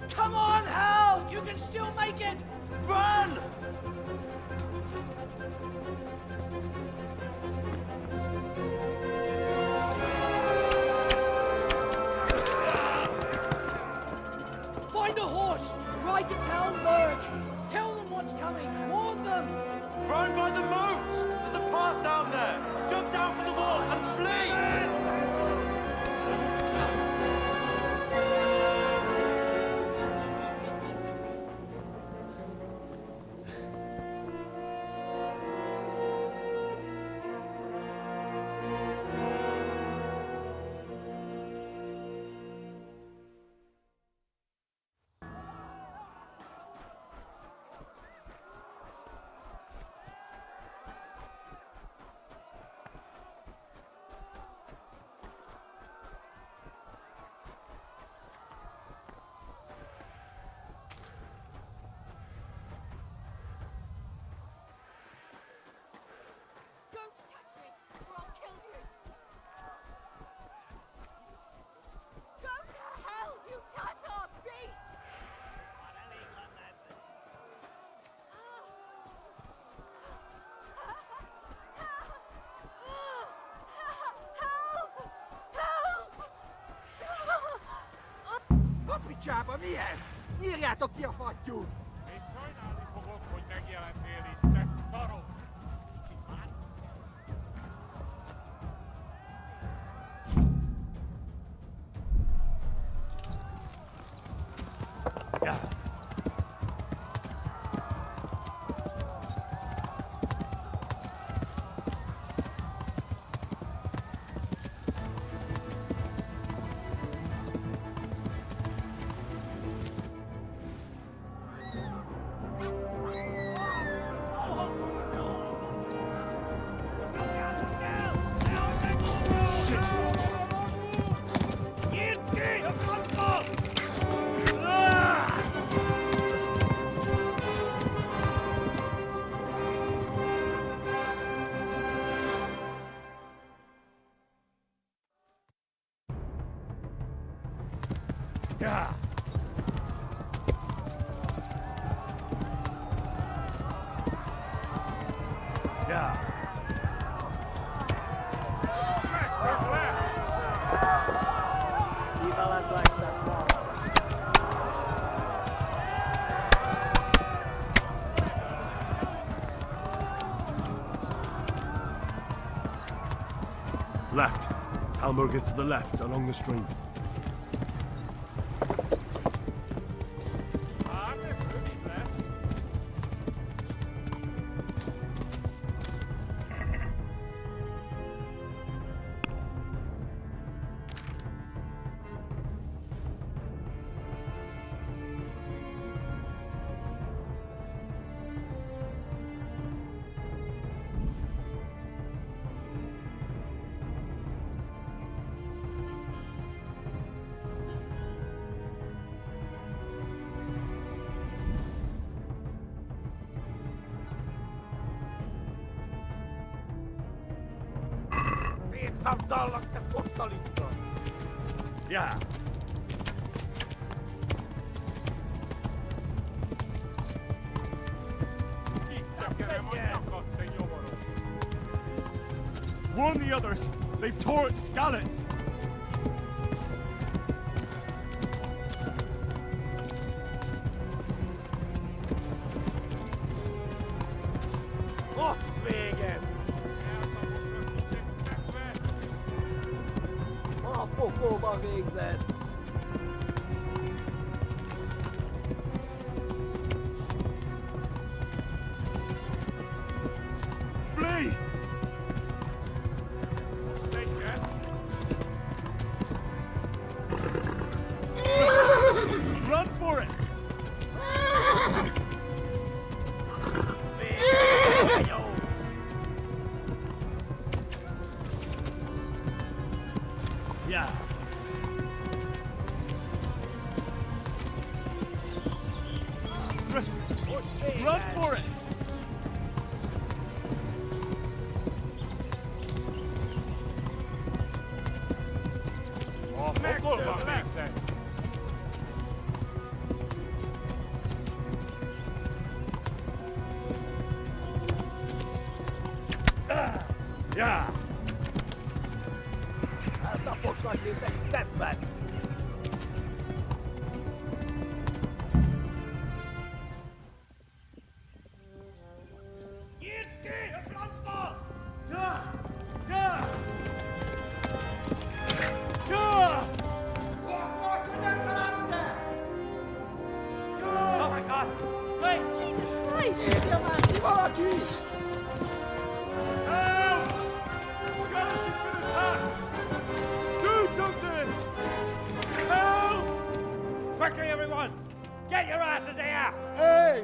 Come on, Hal! You can still make it! Run! Find a horse! Ride to Talmberg! Tell them what's coming! Warn them! Run by the moats! There's a path down there! Jump down from the wall and flee! picsába, mi ez? Nyírjátok ki a fattyút! Én sajnálni fogok, hogy megjelentél itt, te szaros! Left. Talmberg is to the left, along the stream. Szétszabdallak, te fosztalitta! Yeah. Warn the others! They've tore at Skalitz! Most véged! A pokóba végzed! Flee! Run for it! Yeah. Run for it! Yeah. Taposlak létek, tedd meg! Nyírd ki a francba! Ja! Ja! Ja! Oh my God! Hey! Jesus Christ! Érje már ki valaki! Help! Skalitz has been attacked! Do something! Help! Quickly, everyone! Get your asses here! Hey!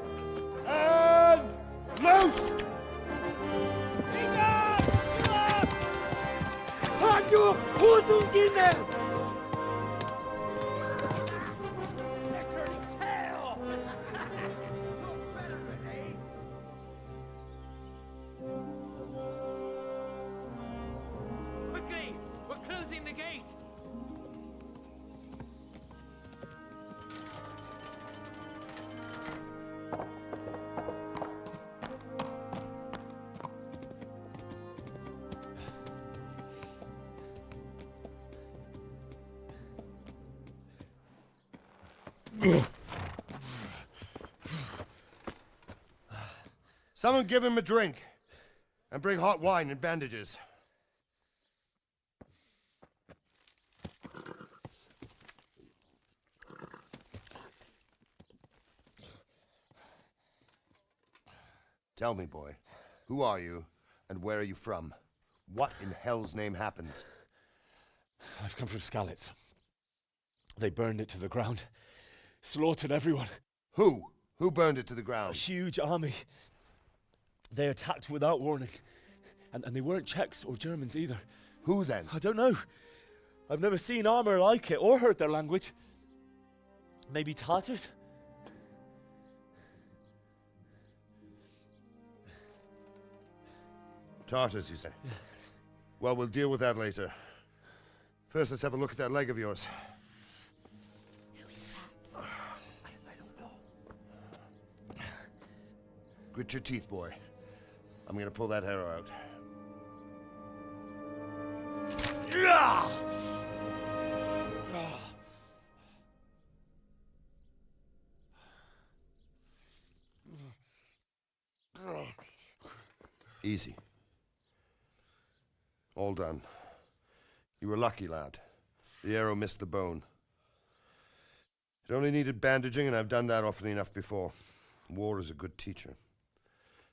And loose! Hagyjuk! Húzzunk innen! Quickly! We're closing the gate! Someone give him a drink. And bring hot wine and bandages. Tell me, boy, who are you, and where are you from? What in hell's name happened? I've come from Skalitz. They burned it to the ground. Slaughtered everyone. Who? Who burned it to the ground? A huge army. They attacked without warning. And they weren't Czechs or Germans either. Who then? I don't know. I've never seen armor like it or heard their language. Maybe Tatars? Tartars, you say? Yeah. Well, we'll deal with that later. First, let's have a look at that leg of yours. I don't know. Grit your teeth, boy. I'm gonna pull that arrow out. Easy. All done. You were lucky, lad. The arrow missed the bone. It only needed bandaging, and I've done that often enough before. War is a good teacher.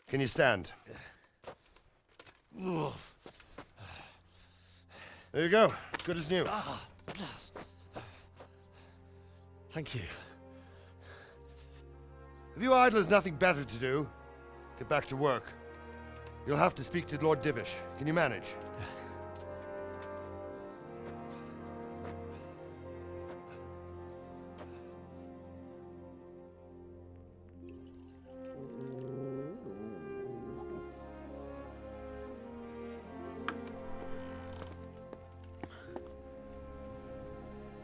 Can you stand? There you go. Good as new. Thank you. If you idlers nothing better to do, get back to work. You'll have to speak to Lord Divish. Can you manage?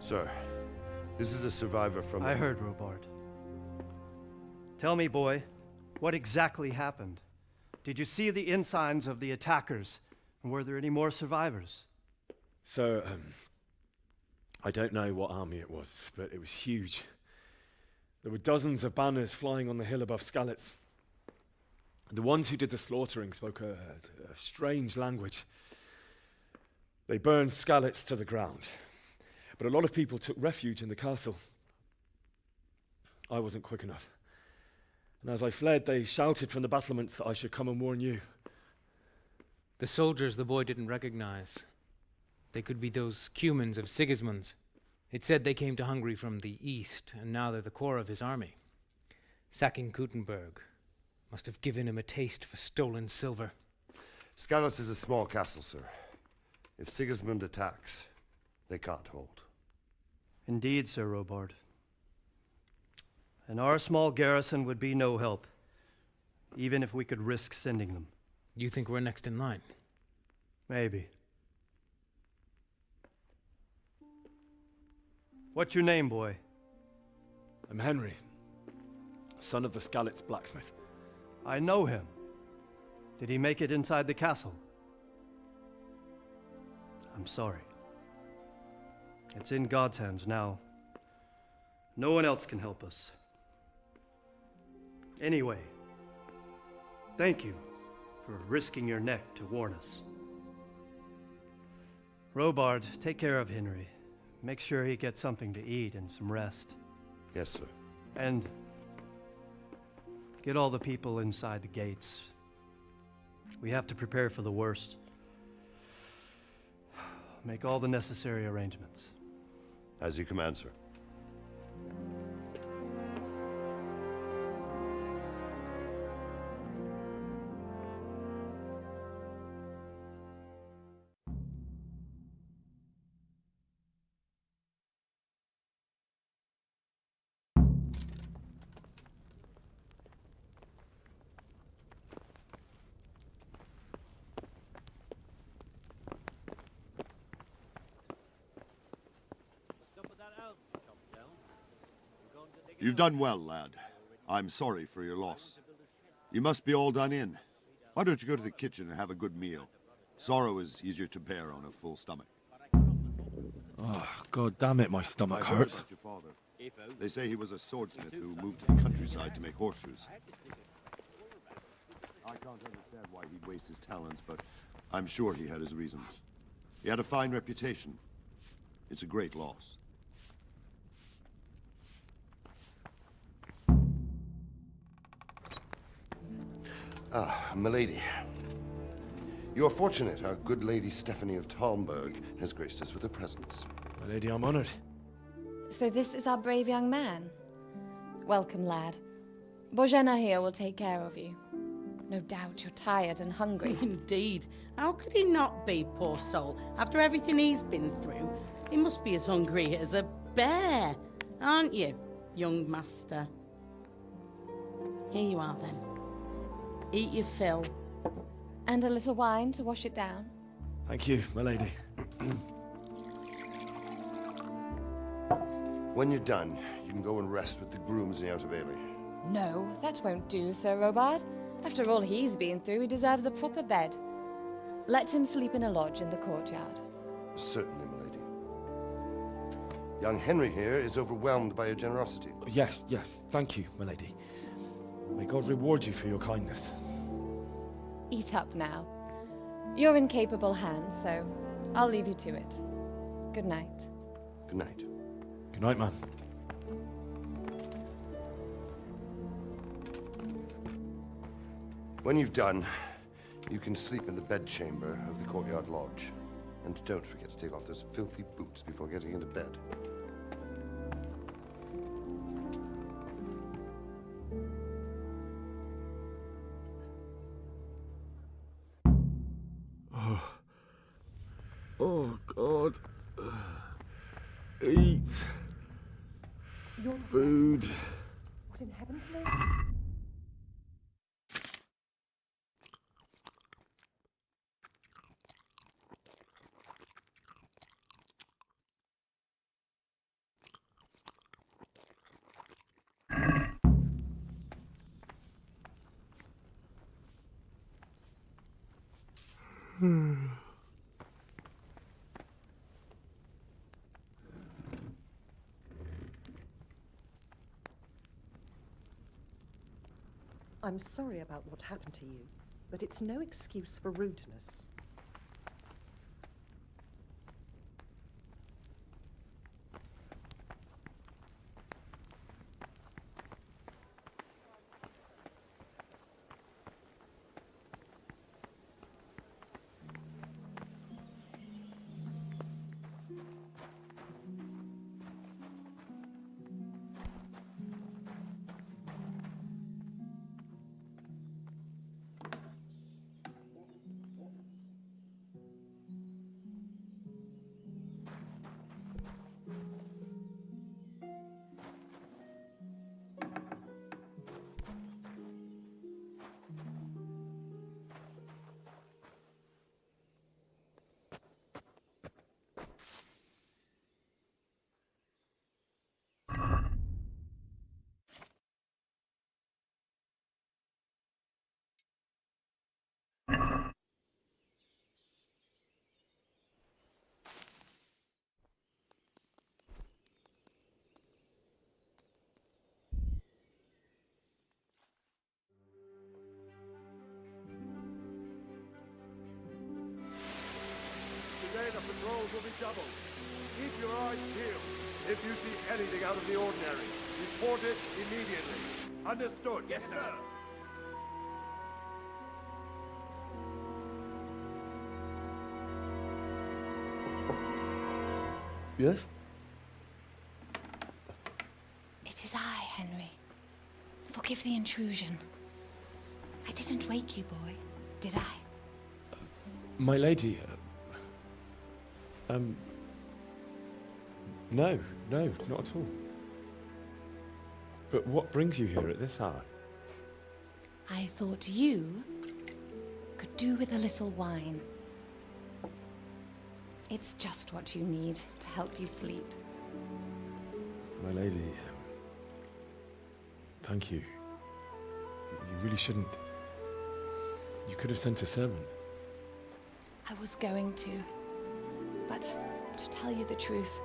Sir, this is a survivor from... I heard, Robard. Tell me, boy, what exactly happened? Did you see the ensigns of the attackers? And were there any more survivors? So, I don't know what army it was, but it was huge. There were dozens of banners flying on the hill above Skalitz. The ones who did the slaughtering spoke a strange language. They burned Skalitz to the ground. But a lot of people took refuge in the castle. I wasn't quick enough. And as I fled, they shouted from the battlements that I should come and warn you. The soldiers the boy didn't recognize. They could be those Cumans of Sigismund's. It said they came to Hungary from the east, and now they're the core of his army. Sacking Talmberg must have given him a taste for stolen silver. Skalitz is a small castle, sir. If Sigismund attacks, they can't hold. Indeed, Sir Robard. And our small garrison would be no help, even if we could risk sending them. You think we're next in line? Maybe. What's your name, boy? I'm Henry, son of the Skalitz blacksmith. I know him. Did he make it inside the castle? I'm sorry. It's in God's hands now. No one else can help us. Anyway, thank you for risking your neck to warn us. Robard, take care of Henry. Make sure he gets something to eat and some rest. Yes, sir. And get all the people inside the gates. We have to prepare for the worst. Make all the necessary arrangements. As you command, sir. You've done well, lad. I'm sorry for your loss. You must be all done in. Why don't you go to the kitchen and have a good meal? Sorrow is easier to bear on a full stomach. Oh, God damn it, my stomach hurts. They say he was a swordsmith who moved to the countryside to make horseshoes. I can't understand why he'd waste his talents, but I'm sure he had his reasons. He had a fine reputation. It's a great loss. Ah, milady. You are fortunate our good lady Stephanie of Talmberg has graced us with her presence. My lady, I'm honored. So this is our brave young man. Welcome, lad. Bozhena here will take care of you. No doubt you're tired and hungry. Indeed. How could he not be, poor soul? After everything he's been through, he must be as hungry as a bear, aren't you, young master? Here you are, then. Eat your fill. And a little wine to wash it down. Thank you, my lady. When you're done, you can go and rest with the grooms in the outer bailey. No, that won't do, Sir Robard. After all he's been through, he deserves a proper bed. Let him sleep in a lodge in the courtyard. Certainly, my lady. Young Henry here is overwhelmed by your generosity. Yes, yes, thank you, my lady. May God reward you for your kindness. Eat up now. You're in capable hands, so I'll leave you to it. Good night. Good night. Good night, man. When you've done, you can sleep in the bedchamber of the courtyard lodge. And don't forget to take off those filthy boots before getting into bed. Oh, God. Eat. Food. What in heaven's name? I'm sorry about what happened to you, but it's no excuse for rudeness. Today the patrols will be doubled. Keep your eyes peeled. If you see anything out of the ordinary, report it immediately. Understood? Yes, sir. Yes? It is I, Henry. Forgive the intrusion. I didn't wake you, boy, did I? My lady, no, not at all. But what brings you here at this hour? I thought you could do with a little wine. It's just what you need to help you sleep. My lady, thank you. You really shouldn't. You could have sent a sermon. I was going to, but to tell you the truth,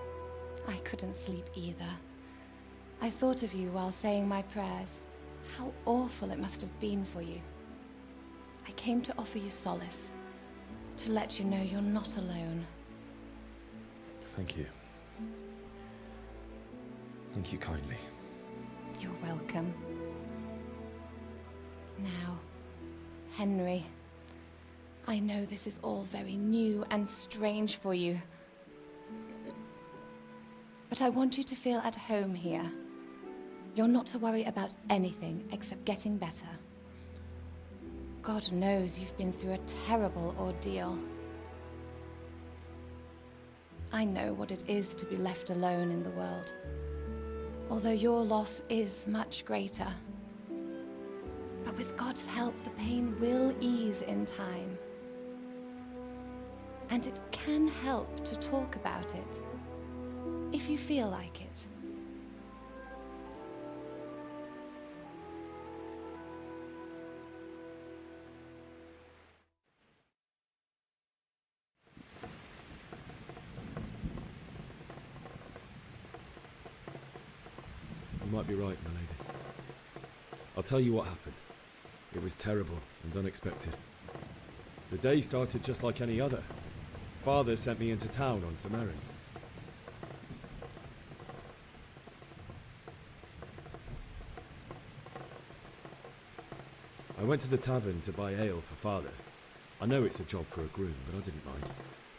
I couldn't sleep either. I thought of you while saying my prayers. How awful it must have been for you. I came to offer you solace, to let you know you're not alone. Thank you. Thank you kindly. You're welcome. Now, Henry, I know this is all very new and strange for you. But I want you to feel at home here. You're not to worry about anything except getting better. God knows you've been through a terrible ordeal. I know what it is to be left alone in the world, although your loss is much greater. But with God's help, the pain will ease in time. And it can help to talk about it, if you feel like it. You might be right, my lady. I'll tell you what happened. It was terrible and unexpected. The day started just like any other. Father sent me into town on some errands. I went to the tavern to buy ale for Father. I know it's a job for a groom, but I didn't mind,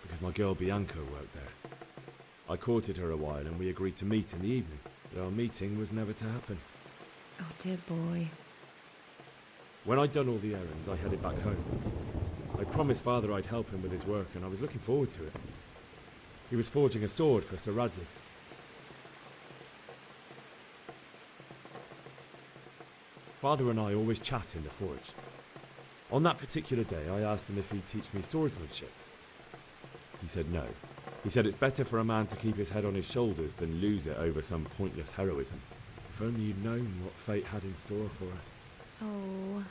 because my girl Bianca worked there. I courted her a while and we agreed to meet in the evening, but our meeting was never to happen. Oh, dear boy. When I'd done all the errands, I headed back home. I promised Father I'd help him with his work, and I was looking forward to it. He was forging a sword for Sir Radzig. Father and I always chat in the forge. On that particular day, I asked him if he'd teach me swordsmanship. He said no. He said it's better for a man to keep his head on his shoulders than lose it over some pointless heroism. If only you'd known what fate had in store for us. Oh.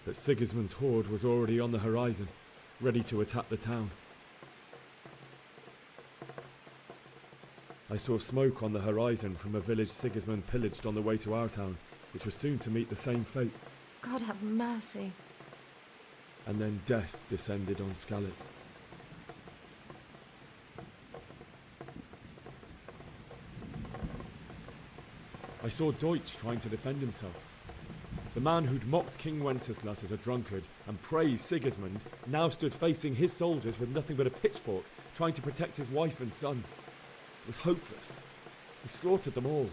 But Sigismund's horde was already on the horizon, ready to attack the town. I saw smoke on the horizon from a village Sigismund pillaged on the way to our town, which was soon to meet the same fate. God have mercy. And then death descended on Skalitz. I saw Deutsch trying to defend himself. The man who'd mocked King Wenceslas as a drunkard and praised Sigismund now stood facing his soldiers with nothing but a pitchfork, trying to protect his wife and son. It was hopeless. He slaughtered them all.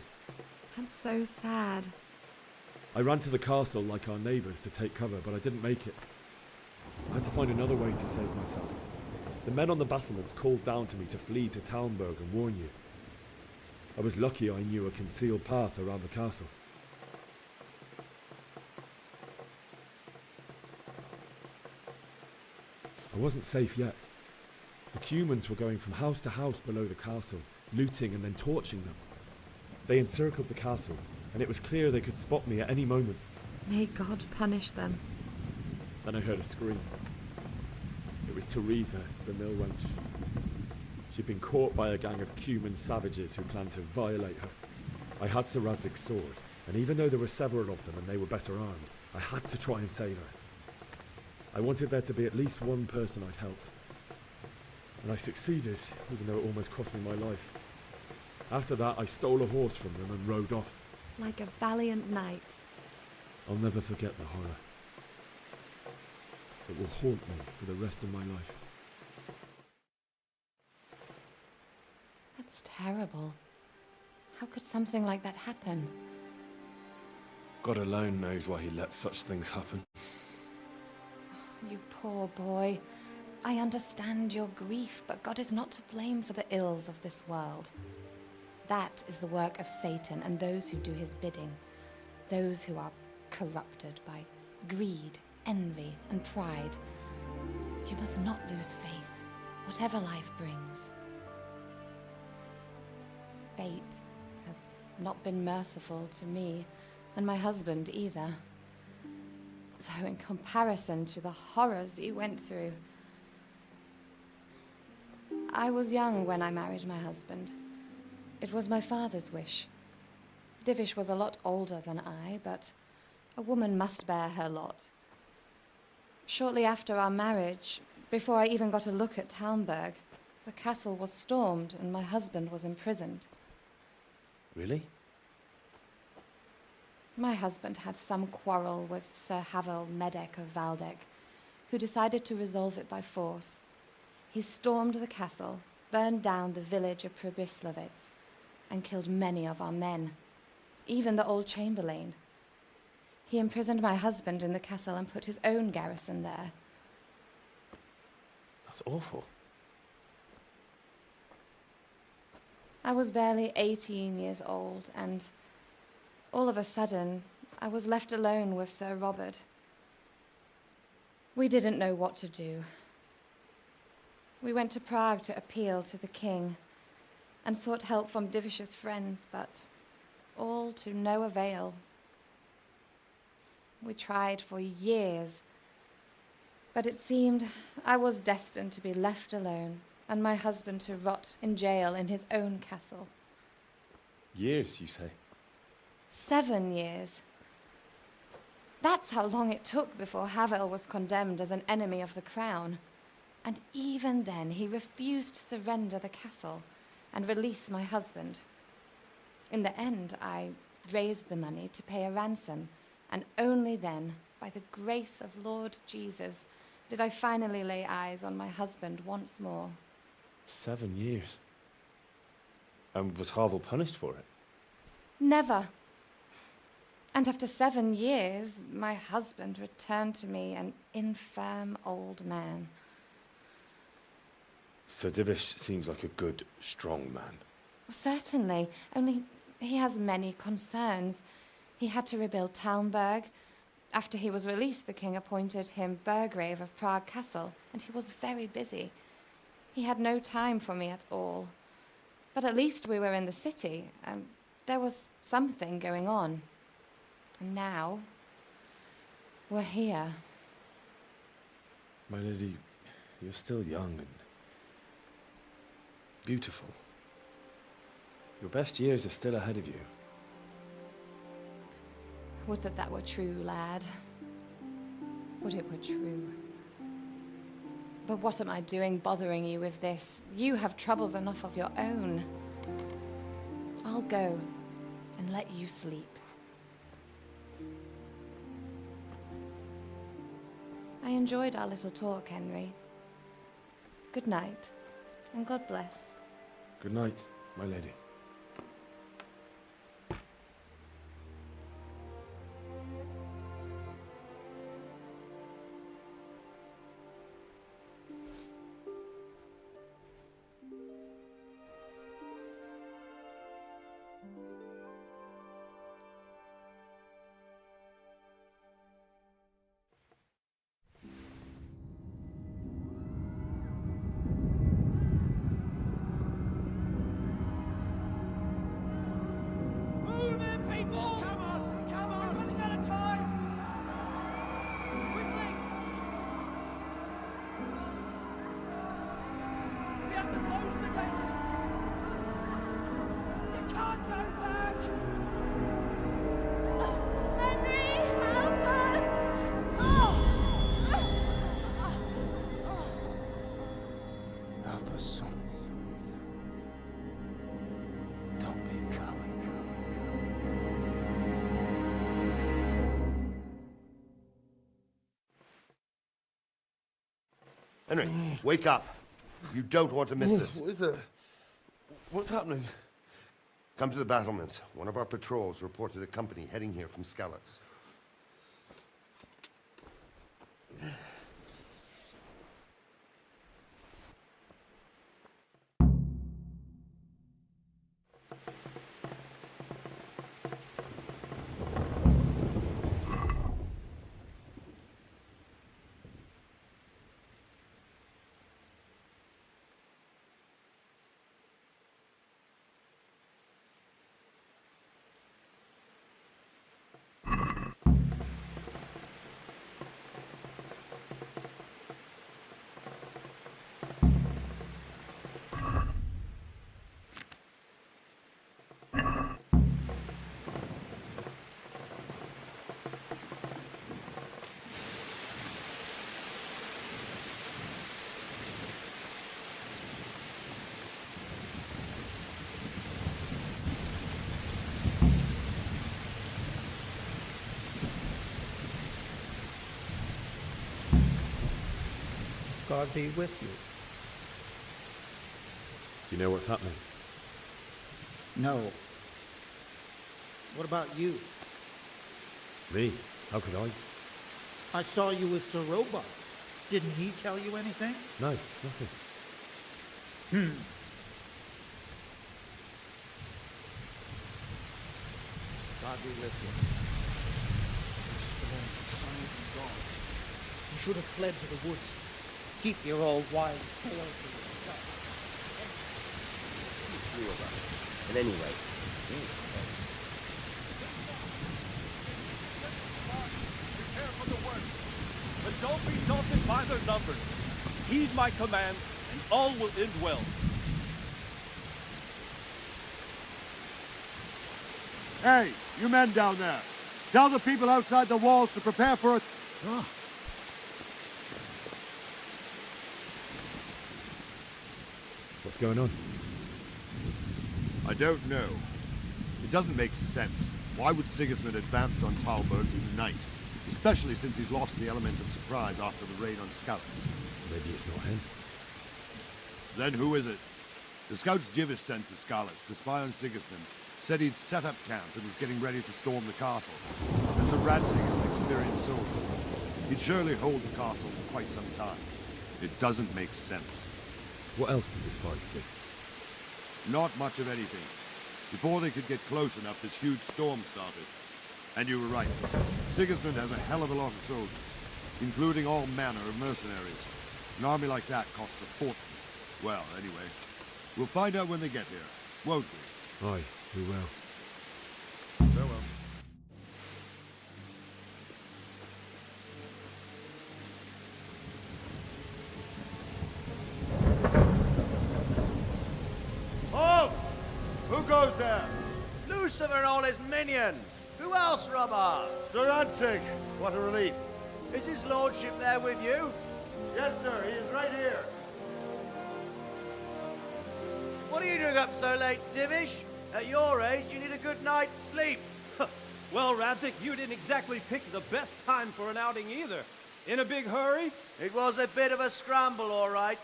That's so sad. I ran to the castle like our neighbours to take cover, but I didn't make it. I had to find another way to save myself. The men on the battlements called down to me to flee to Talmberg and warn you. I was lucky I knew a concealed path around the castle. I wasn't safe yet. The Cumans were going from house to house below the castle, looting and then torching them. They encircled the castle, and it was clear they could spot me at any moment. May God punish them. Then I heard a scream. It was Teresa, the mill wench. She'd been caught by a gang of Cuman savages who planned to violate her. I had Sir Radzig's sword, and even though there were several of them and they were better armed, I had to try and save her. I wanted there to be at least one person I'd helped. And I succeeded, even though it almost cost me my life. After that, I stole a horse from them and rode off. Like a valiant knight. I'll never forget the horror. It will haunt me for the rest of my life. That's terrible. How could something like that happen? God alone knows why he lets such things happen. You poor boy. I understand your grief, but God is not to blame for the ills of this world. That is the work of Satan and those who do his bidding. Those who are corrupted by greed, envy, and pride. You must not lose faith, whatever life brings. Fate has not been merciful to me, and my husband either. Though in comparison to the horrors you went through. I was young when I married my husband. It was my father's wish. Divish was a lot older than I, but a woman must bear her lot. Shortly after our marriage, before I even got a look at Talmberg, the castle was stormed and my husband was imprisoned. Really? My husband had some quarrel with Sir Medek of Valdek, who decided to resolve it by force. He stormed the castle, burned down the village of Pribyslavitz, and killed many of our men, even the old chamberlain. He imprisoned my husband in the castle and put his own garrison there. That's awful. I was barely 18 years old, and all of a sudden, I was left alone with Sir Robert. We didn't know what to do. We went to Prague to appeal to the king and sought help from Divish's friends, but all to no avail. We tried for years, but it seemed I was destined to be left alone and my husband to rot in jail in his own castle. Years, you say? 7 years. That's how long it took before Havel was condemned as an enemy of the crown. And even then, he refused to surrender the castle and release my husband. In the end, I raised the money to pay a ransom, and only then, by the grace of Lord Jesus, did I finally lay eyes on my husband once more. 7 years? And was Havel punished for it? Never. And after 7 years, my husband returned to me an infirm old man. Sir Divish seems like a good, strong man. Certainly, only he has many concerns. He had to rebuild Talmberg. After he was released, the king appointed him Burgrave of Prague Castle, and he was very busy. He had no time for me at all. But at least we were in the city, and there was something going on. And now, we're here. My lady, you're still young and beautiful. Your best years are still ahead of you. Would that that were true, lad. Would it were true. But what am I doing bothering you with this? You have troubles enough of your own. I'll go and let you sleep. I enjoyed our little talk, Henry. Good night, and God bless. Good night, my lady. Henry, wake up. You don't want to miss this. What is it? What's happening? Come to the battlements. One of our patrols reported a company heading here from Skalitz. God be with you. Do you know what's happening? No. What about you? Me? How could I? I saw you with Sir Robot. Didn't he tell you anything? No, nothing. God be with you. The storm sighed and gone. You should have fled to the woods. Keep your old wild tale to yourself. Few of us. At any rate, Prepare for the worst. But don't be daunted by their numbers. Heed my commands, and all will end well. Hey, you men down there. Tell the people outside the walls to prepare for it. What's going on? I don't know. It doesn't make sense. Why would Sigismund advance on Talmberg tonight? Especially since he's lost the element of surprise after the raid on Skalitz. Maybe it's not him. Then who is it? The scouts Jivish sent to Skalitz to spy on Sigismund said he'd set up camp and was getting ready to storm the castle. And Sir Radzig is an experienced soldier. He'd surely hold the castle for quite some time. It doesn't make sense. What else did the spies see? Not much of anything. Before they could get close enough, this huge storm started. And you were right. Sigismund has a hell of a lot of soldiers, including all manner of mercenaries. An army like that costs a fortune. Well, anyway, we'll find out when they get here, won't we? Aye, we will. Farewell. Halt! Who goes there? Lucifer and all his minions. Who else, Robert? Sir Radzig, what a relief. Is his lordship there with you? Yes, sir, he is right here. What are you doing up so late, Divish? At your age, you need a good night's sleep. Well, Radzig, you didn't exactly pick the best time for an outing either. In a big hurry? It was a bit of a scramble, all right.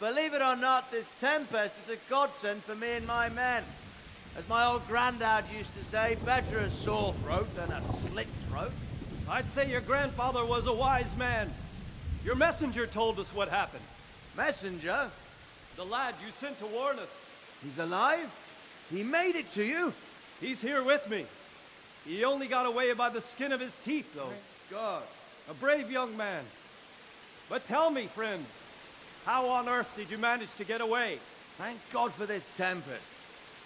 Believe it or not, this tempest is a godsend for me and my men. As my old granddad used to say, better a sore throat than a slit throat. I'd say your grandfather was a wise man. Your messenger told us what happened. Messenger? The lad you sent to warn us. He's alive? He made it to you? He's here with me. He only got away by the skin of his teeth, though. Thank God. A brave young man. But tell me, friend, how on earth did you manage to get away? Thank God for this tempest.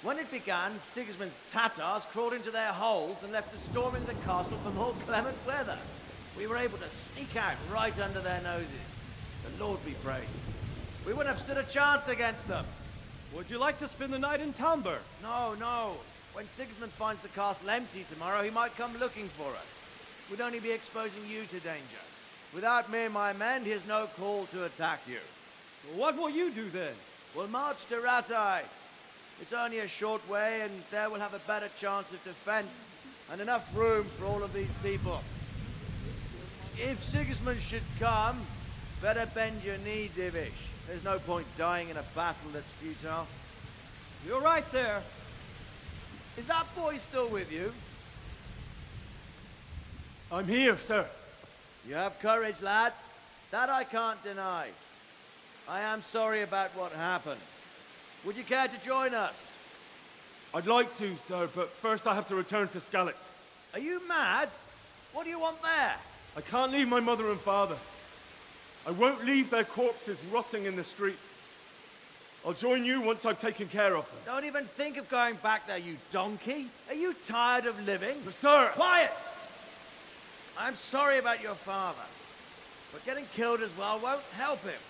When it began, Sigismund's Tatars crawled into their holes and left us storming the castle for more clement weather. We were able to sneak out right under their noses. The Lord be praised. We wouldn't have stood a chance against them. Would you like to spend the night in Talmberg? No, no. When Sigismund finds the castle empty tomorrow, he might come looking for us. We'd only be exposing you to danger. Without me and my men, he has no call to attack you. Well, what will you do then? We'll march to Ratai. It's only a short way, and there we'll have a better chance of defense, and enough room for all of these people. If Sigismund should come, better bend your knee, Divish. There's no point dying in a battle that's futile. You're right there. Is that boy still with you? I'm here, sir. You have courage, lad. That I can't deny. I am sorry about what happened. Would you care to join us? I'd like to, sir, but first I have to return to Skalitz. Are you mad? What do you want there? I can't leave my mother and father. I won't leave their corpses rotting in the street. I'll join you once I've taken care of them. Don't even think of going back there, you donkey. Are you tired of living? But sir! Quiet! I'm sorry about your father, but getting killed as well won't help him.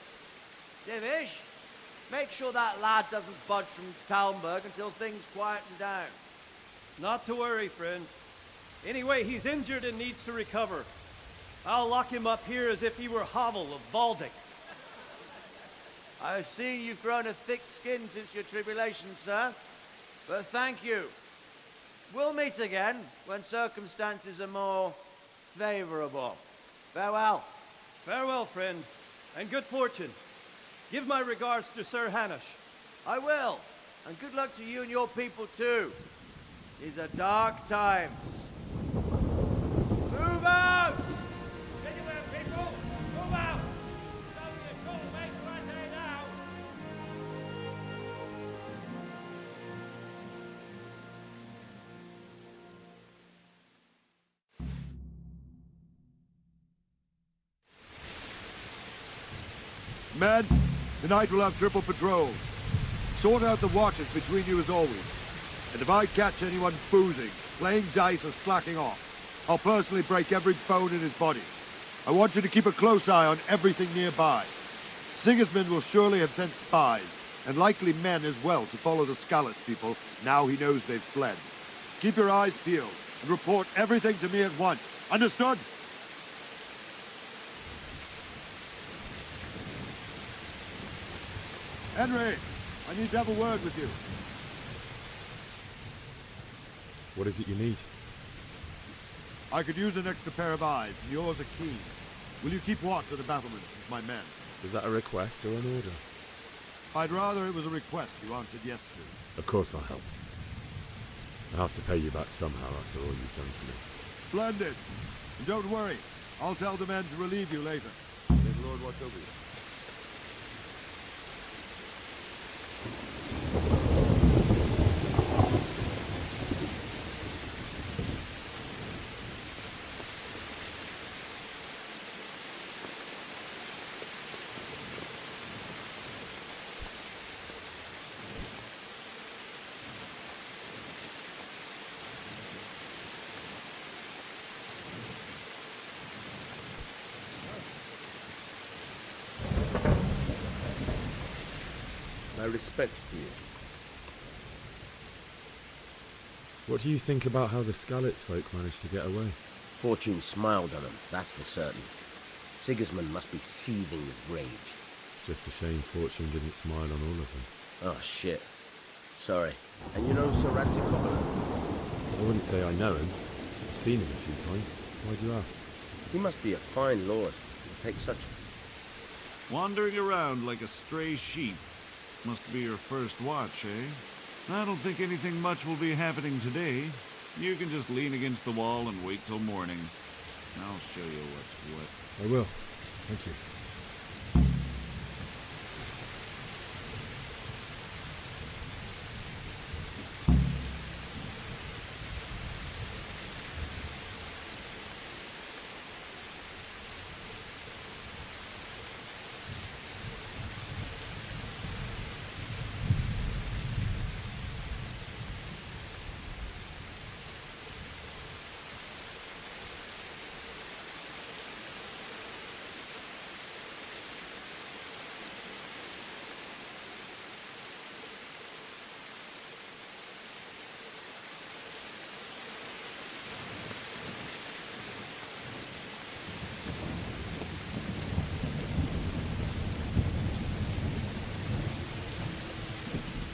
Divish, make sure that lad doesn't budge from Talmberg until things quieten down. Not to worry, friend. Anyway, he's injured and needs to recover. I'll lock him up here as if he were Havel of Baldic. I've seen you've grown a thick skin since your tribulation, sir. But thank you. We'll meet again when circumstances are more favorable. Farewell. Farewell, friend. and good fortune. Give my regards to Sir Hanush. I will. And good luck to you and your people too. These are dark times. Move out! Anywhere, people! Move out! It's only a short way to Radzig now! Men, tonight we'll have triple patrols. Sort out the watches between you as always. And if I catch anyone boozing, playing dice or slacking off, I'll personally break every bone in his body. I want you to keep a close eye on everything nearby. Sigismund will surely have sent spies, and likely men as well, to follow the Skalitz people now he knows they've fled. Keep your eyes peeled, and report everything to me at once. Understood? Henry, I need to have a word with you. What is it you need? I could use an extra pair of eyes, and yours are keen. Will you keep watch at the battlements with my men? Is that a request or an order? I'd rather it was a request you answered yes to. Of course I'll help. I'll have to pay you back somehow after all you've done for me. Splendid. And don't worry, I'll tell the men to relieve you later. May the Lord watch over you. My respects to you. What do you think about how the Skalitz folk managed to get away? Fortune smiled on them, that's for certain. Sigismund must be seething with rage. Just a shame Fortune didn't smile on all of them. Oh, shit. Sorry. And you know Sir Radzig Kobyla? I wouldn't say I know him. I've seen him a few times. Why'd you ask? He must be a fine lord. He'll take such... Wandering around like a stray sheep. Must be your first watch, eh? I don't think anything much will be happening today. You can just lean against the wall and wait till morning. I'll show you what's what. I will. Thank you.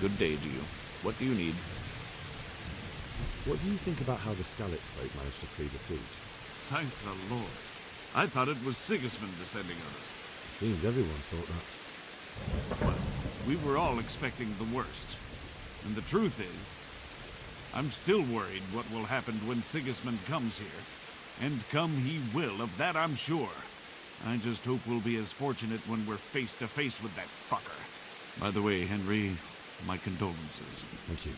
Good day to you. What do you need? What do you think about how the Skalitz folk managed to flee the siege? Thank the Lord. I thought it was Sigismund descending on us. It seems everyone thought that. Well, we were all expecting the worst. And the truth is, I'm still worried what will happen when Sigismund comes here. And come he will, of that I'm sure. I just hope we'll be as fortunate when we're face to face with that fucker. By the way, Henry, my condolences. Thank you.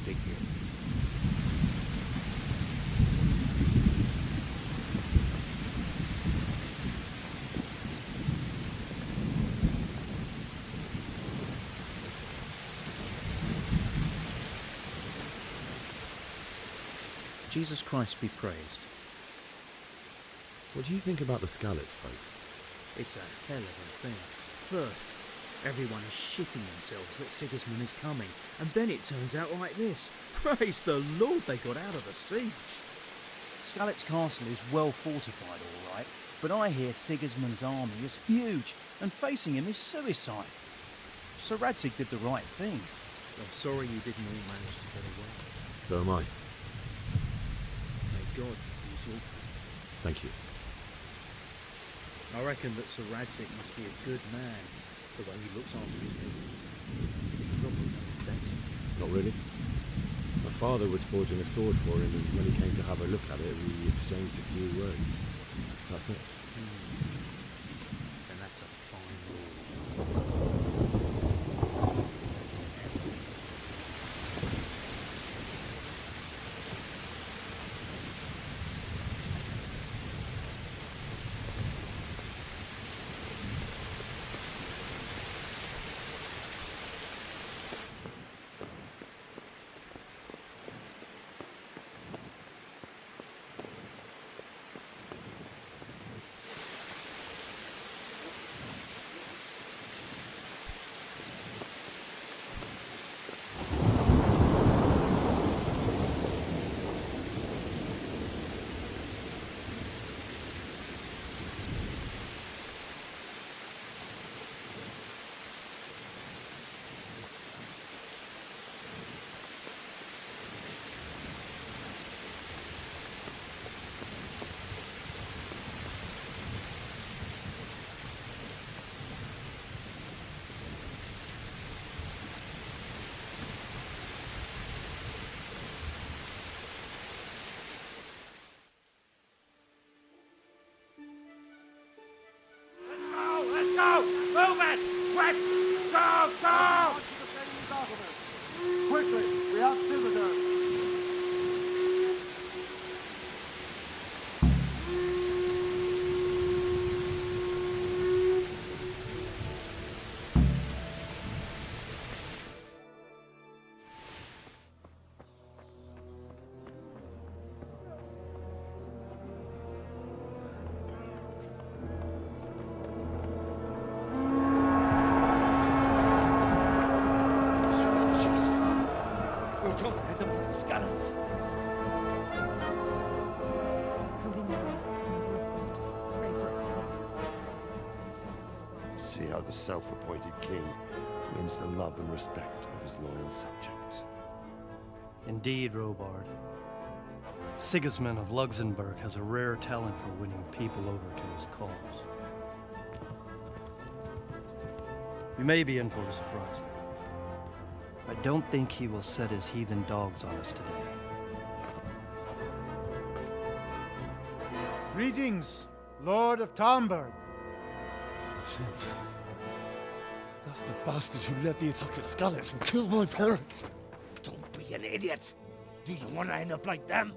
Take care. Jesus Christ be praised. What do you think about the Skalitz folk? It's a hell of a thing. First, everyone is shitting themselves that Sigismund is coming, and then it turns out like this. Praise the Lord they got out of the siege. Skalitz Castle is well fortified, all right, but I hear Sigismund's army is huge, and facing him is suicide. Sir Radzig did the right thing. I'm sorry you didn't all manage to get away. So am I. May God use your Thank you. I reckon that Sir Radzig must be a good man, the way he looks after his people. Probably knows better. Not really. My father was forging a sword for him, and when he came to have a look at it, we exchanged a few words. That's it. Then that's a fine lord. Go! Move it! Quick! Go! Go! Quickly, we have visitors. See how the self-appointed king wins the love and respect of his loyal subjects. Indeed, Robard. Sigismund of Luxembourg has a rare talent for winning people over to his cause. You may be in for a surprise, though. I don't think he will set his heathen dogs on us today. Greetings, Lord of Talmberg. That's the bastard who led the attack at Skalitz and killed my parents. Don't be an idiot. Do you want to end up like them?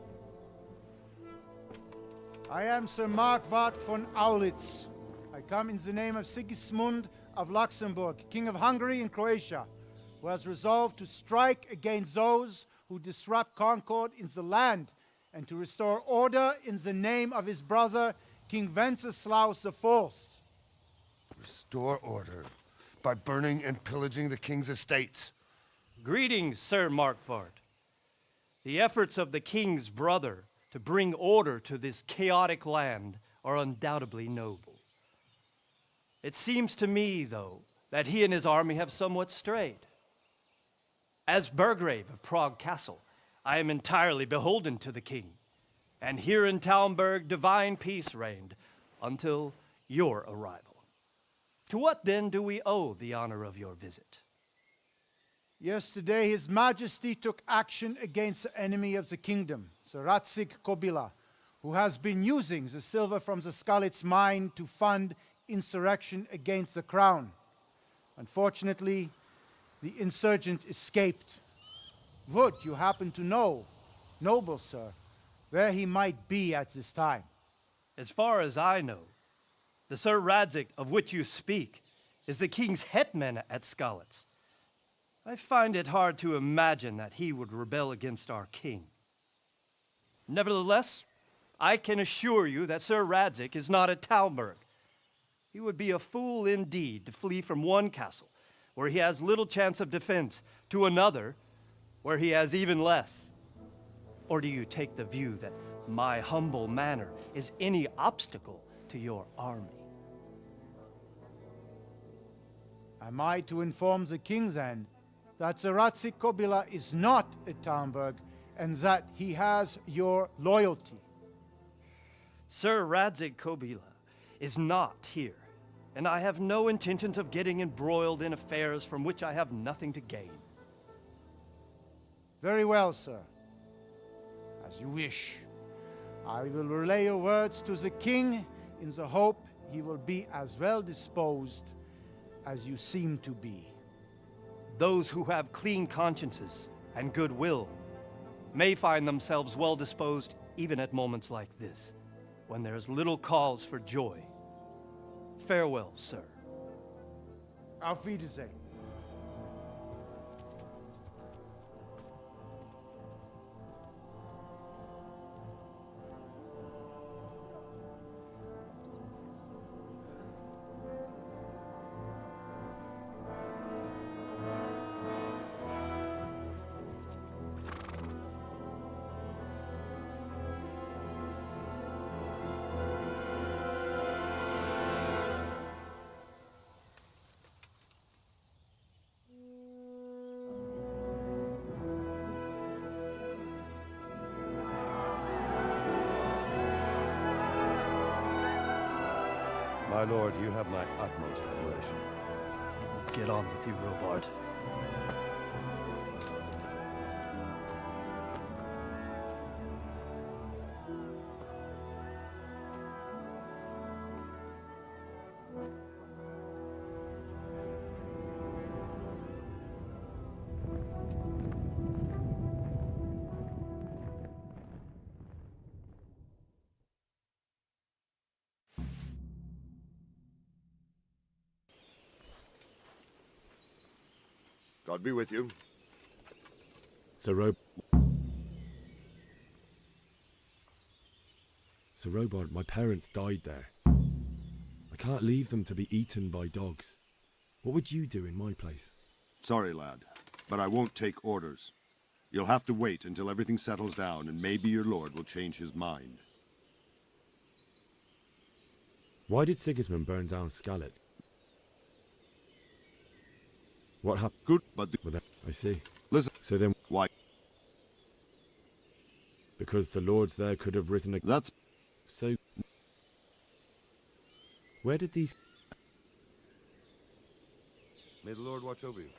I am Sir Markvart von Aulitz. I come in the name of Sigismund of Luxembourg, King of Hungary and Croatia, who has resolved to strike against those who disrupt concord in the land and to restore order in the name of his brother, King Wenceslaus IV. Restore order by burning and pillaging the king's estates. Greetings, Sir Markvart. The efforts of the king's brother to bring order to this chaotic land are undoubtedly noble. It seems to me, though, that he and his army have somewhat strayed. As Burgrave of Prague Castle, I am entirely beholden to the king, and here in Talmberg divine peace reigned until your arrival. To what then do we owe the honor of your visit? Yesterday, His Majesty took action against the enemy of the kingdom, Sir Radzig Kobyla, who has been using the silver from the Skalitz mine to fund insurrection against the crown. Unfortunately, the insurgent escaped. Would you happen to know, noble sir, where he might be at this time? As far as I know, the Sir Radzig of which you speak is the king's hetman at Skalitz. I find it hard to imagine that he would rebel against our king. Nevertheless, I can assure you that Sir Radzig is not at Talmberg. He would be a fool indeed to flee from one castle, where he has little chance of defense, to another, where he has even less. Or do you take the view that my humble manner is any obstacle to your army? Am I to inform the king then that Sir Radzig Kobyla is not at Talmberg and that he has your loyalty? Sir Radzig Kobyla is not here, and I have no intentions of getting embroiled in affairs from which I have nothing to gain. Very well, sir. As you wish. I will relay your words to the king in the hope he will be as well disposed as you seem to be. Those who have clean consciences and goodwill may find themselves well disposed even at moments like this, when there is little cause for joy. Farewell, sir. Auf Wiedersehen. My lord, you have my utmost admiration. Get on with you, Robard. God be with you. Sir Robard, my parents died there. I can't leave them to be eaten by dogs. What would you do in my place? Sorry, lad, but I won't take orders. You'll have to wait until everything settles down, and maybe your lord will change his mind. Why did Sigismund burn down Skalitz? What happened? Good, but I see. Listen. So then, why? Because the lords there could have risen. That's so. Where did these? May the Lord watch over you.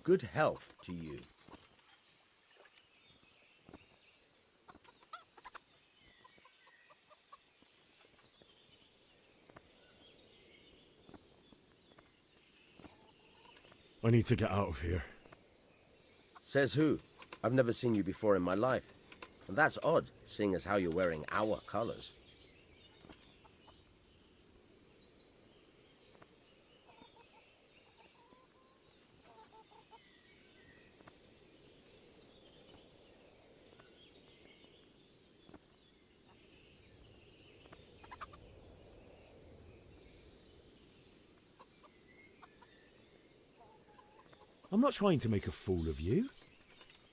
Good health to you. I need to get out of here. Says who? I've never seen you before in my life. And that's odd, seeing as how you're wearing our colours. I'm not trying to make a fool of you.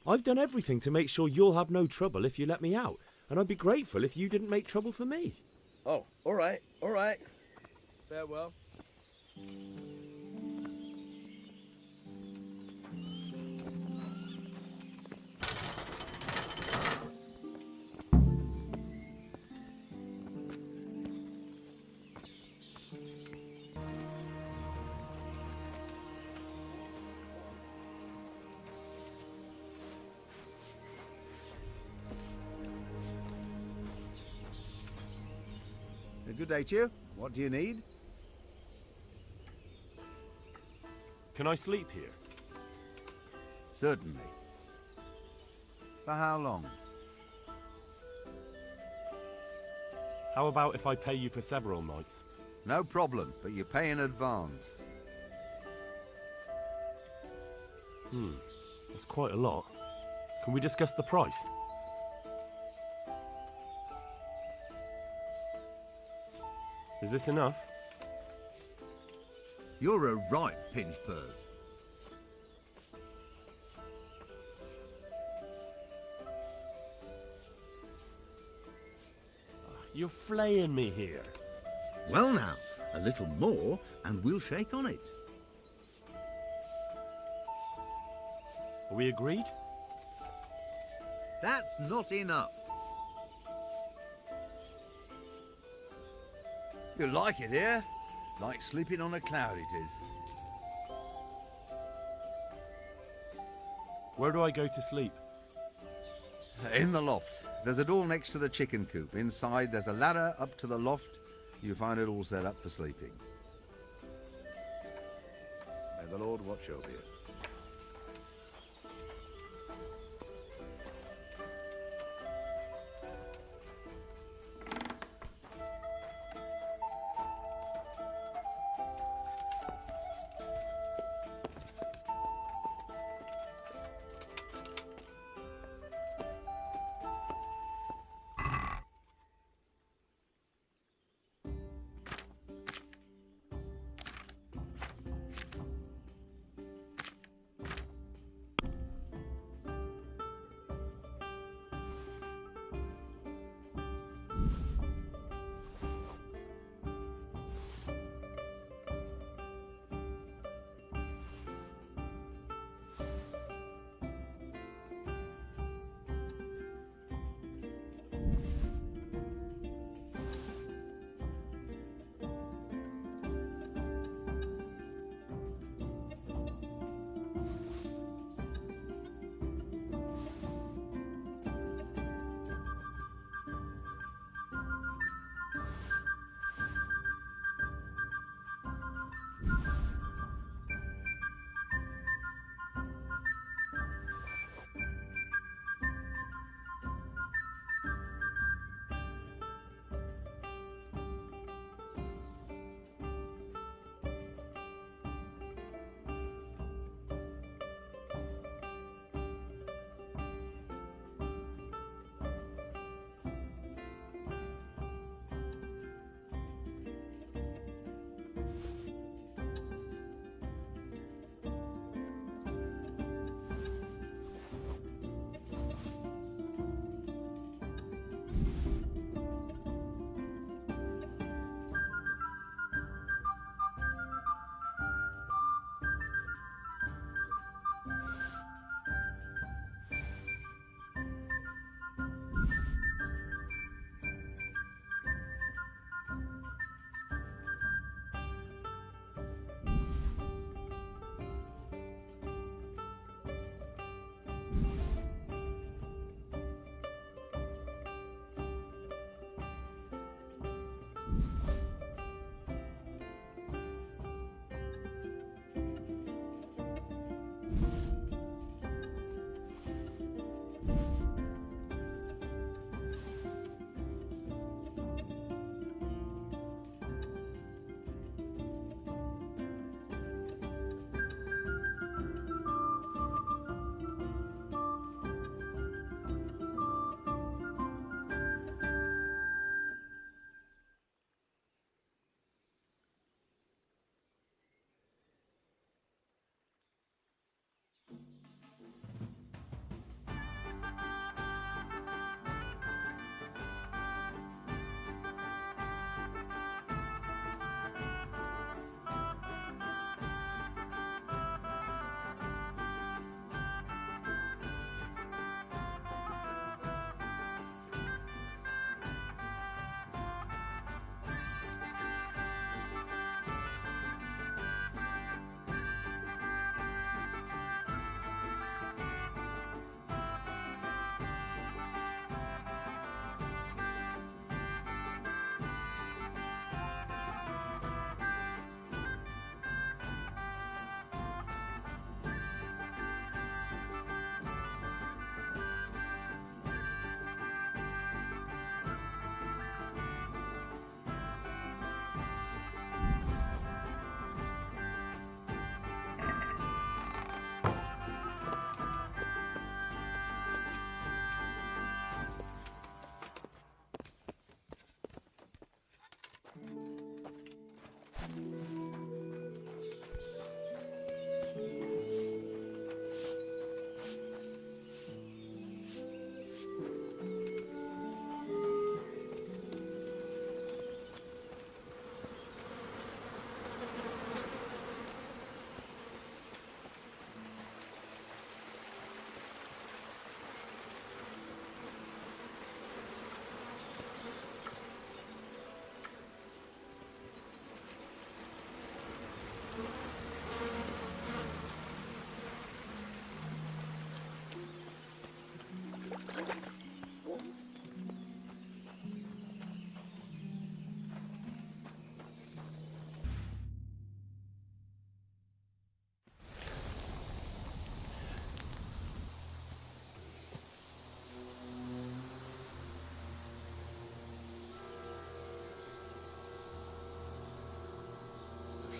I've done everything to make sure you'll have no trouble if you let me out, and I'd be grateful if you didn't make trouble for me. Oh, all right, all right. Farewell. Good day to you. What do you need? Can I sleep here? Certainly. For how long? How about if I pay you for several nights? No problem, but you pay in advance. That's quite a lot. Can we discuss the price? Is this enough? You're a right pinch purse. You're flaying me here. Well now, a little more and we'll shake on it. Are we agreed? That's not enough. You like it here? Like sleeping on a cloud it is. Where do I go to sleep? In the loft. There's a door next to the chicken coop. Inside there's a ladder up to the loft. You find it all set up for sleeping. May the Lord watch over you.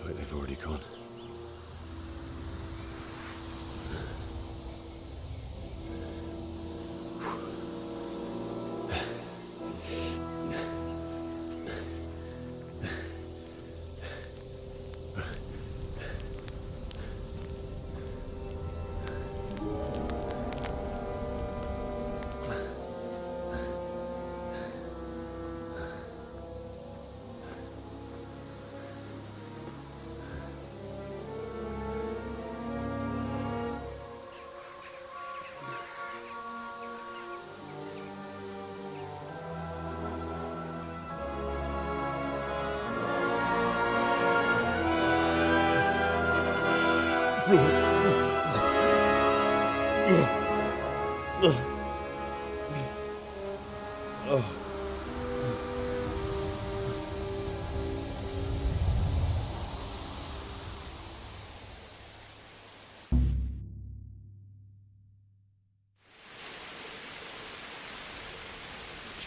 like they've already gone.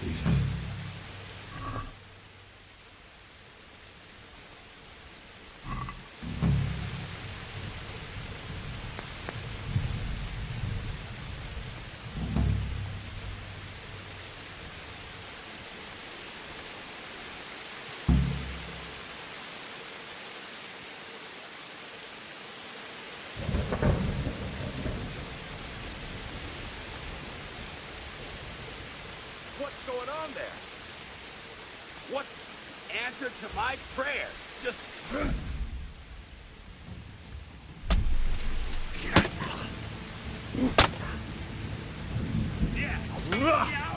Jesus. What's going on there? What's answer to my prayers? Just... Yeah.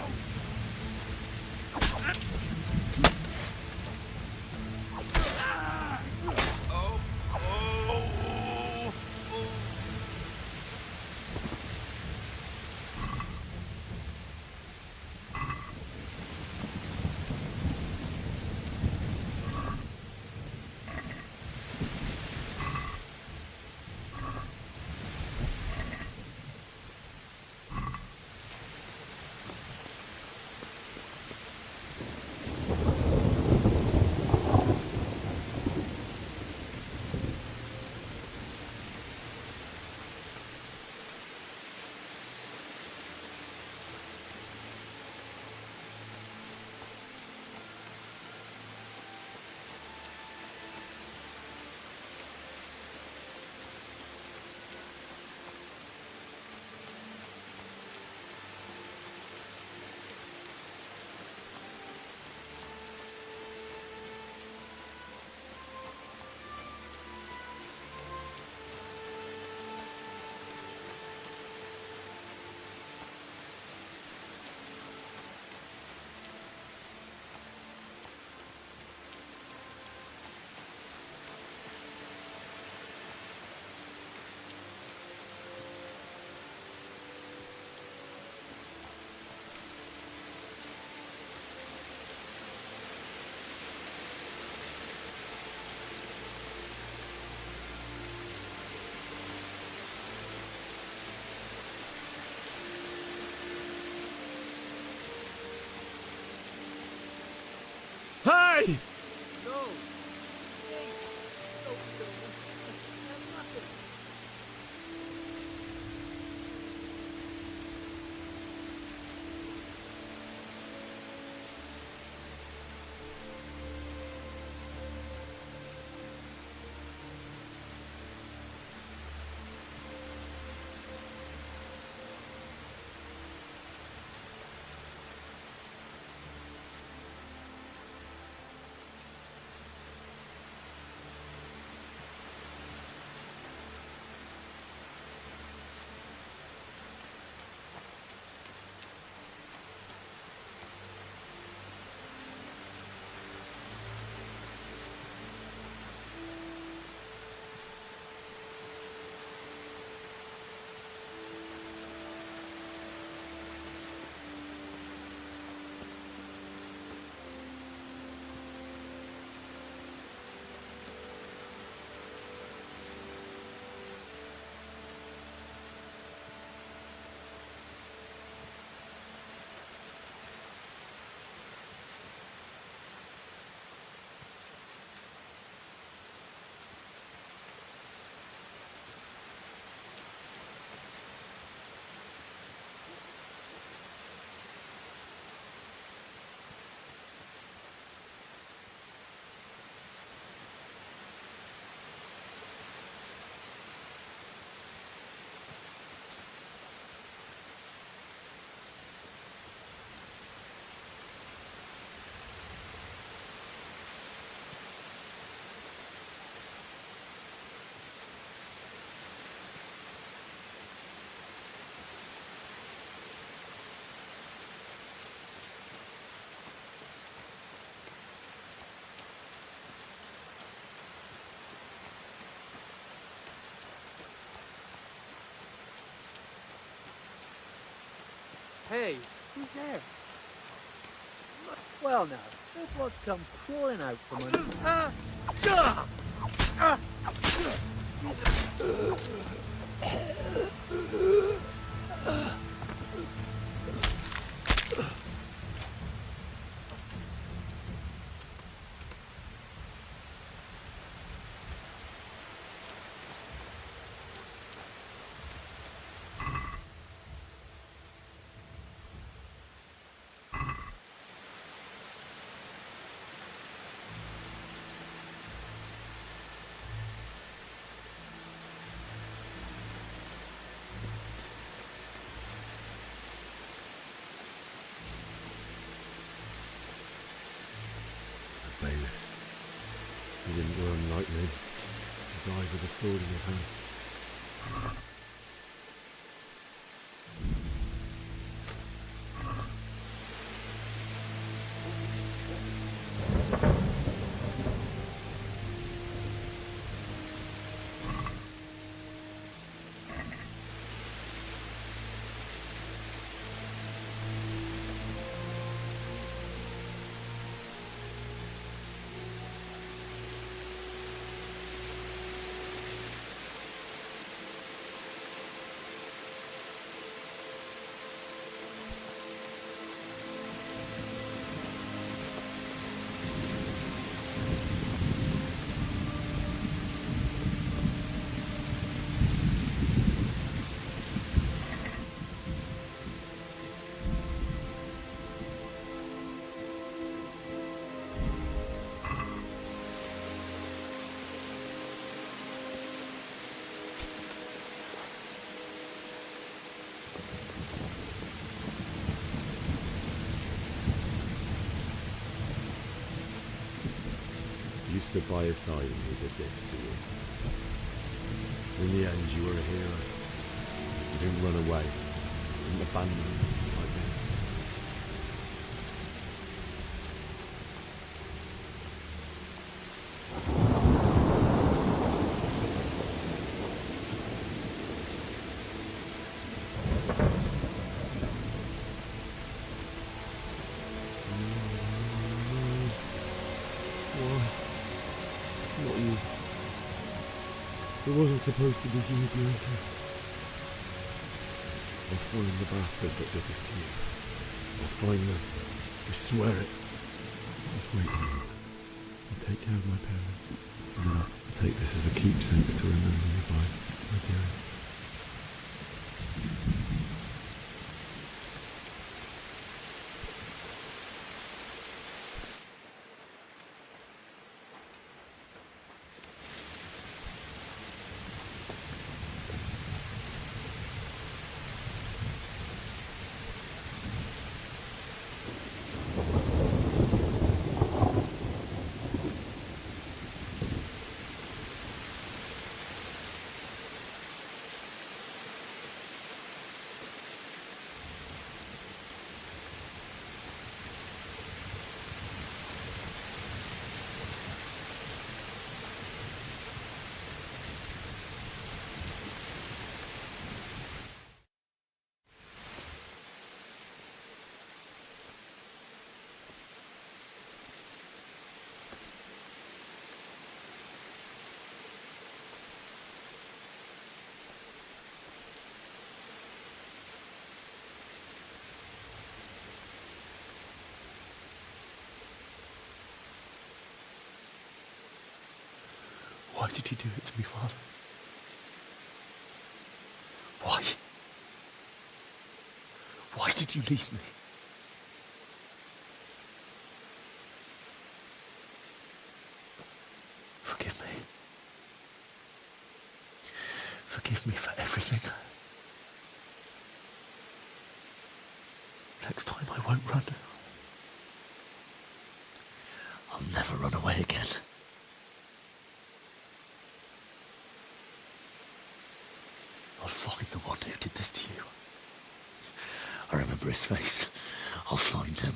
Hey, who's there? Well now, look what's come crawling out from under. Bailiff. He didn't run like me. He died with a sword in his hand. You stood by his side and he did this to you. In the end, you were a hero. You didn't run away. You didn't abandon him like me. Not you. It wasn't supposed to be you, Bianca. I'll find the bastards that did this to you. I'll find them. I swear it. Just wait a minute. I'll take care of my parents. And then I'll take this as a keepsake to remember you by, my dearest. Why did you do it to me, Father? Why? Why did you leave me? Forgive me. Forgive me for everything. Next time I won't run. I'll never run away again. I'll find the one who did this to you. I remember his face. I'll find him.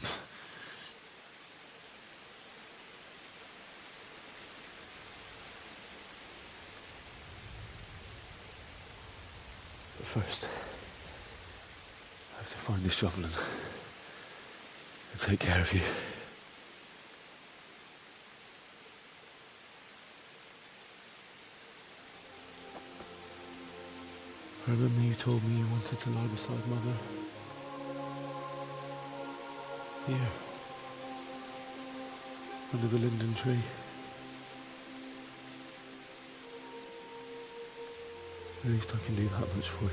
But first, I have to find the shovel and take care of you. I remember you told me you wanted to lie beside Mother. Here. Under the linden tree. At least I can do that much for you.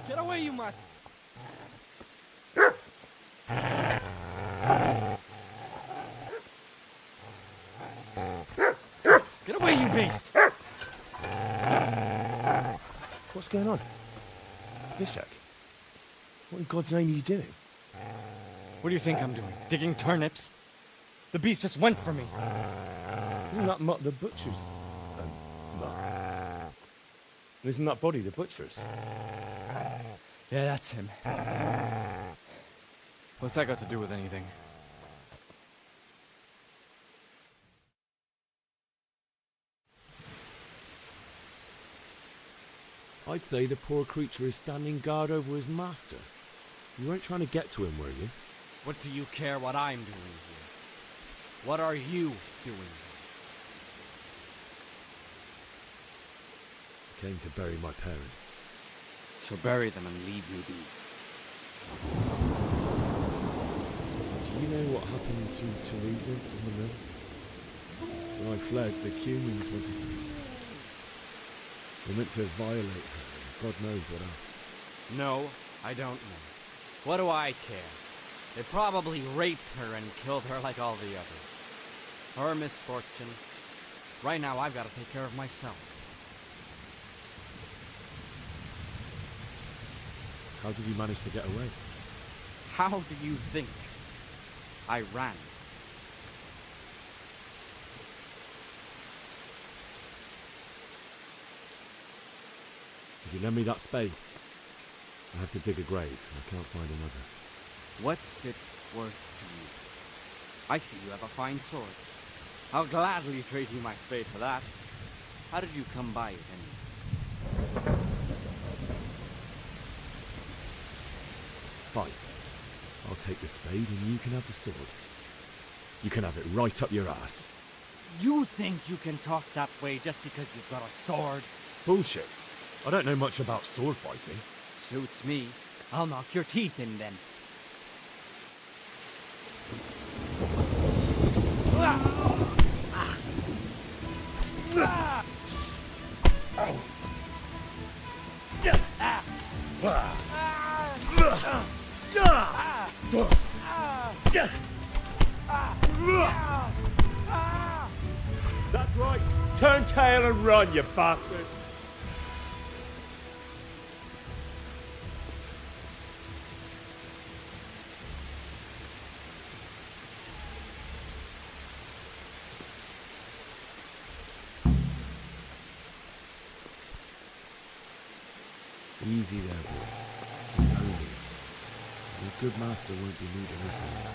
Get away, you mutt! Get away, you beast! What's going on? Bishak? What in God's name are you doing? What do you think I'm doing? Digging turnips? The beast just went for me. Isn't that Mutt the butcher's? Mutt. Isn't that body the butcher's? Yeah, that's him. What's that got to do with anything? I'd say the poor creature is standing guard over his master. You weren't trying to get to him, were you? What do you care what I'm doing here? What are you doing here? I came to bury my parents. So bury them and leave me be. Do you know what happened to Teresa from the mill? When I fled, the Cumans wanted to... They meant to violate her, and God knows what else. No, I don't know. What do I care? They probably raped her and killed her like all the others. Her misfortune. Right now, I've got to take care of myself. How did you manage to get away? How do you think? I ran. Did you lend me that spade? I have to dig a grave. I can't find another. What's it worth to you? I see you have a fine sword. I'll gladly trade you my spade for that. How did you come by it, anyway? Fine. I'll take the spade and you can have the sword. You can have it right up your ass. You think you can talk that way just because you've got a sword? Bullshit. I don't know much about sword fighting. Suits me. I'll knock your teeth in then. That's right. Turn tail and run, you bastard. Easy there, boy. Only. Your good master won't be needing this anymore.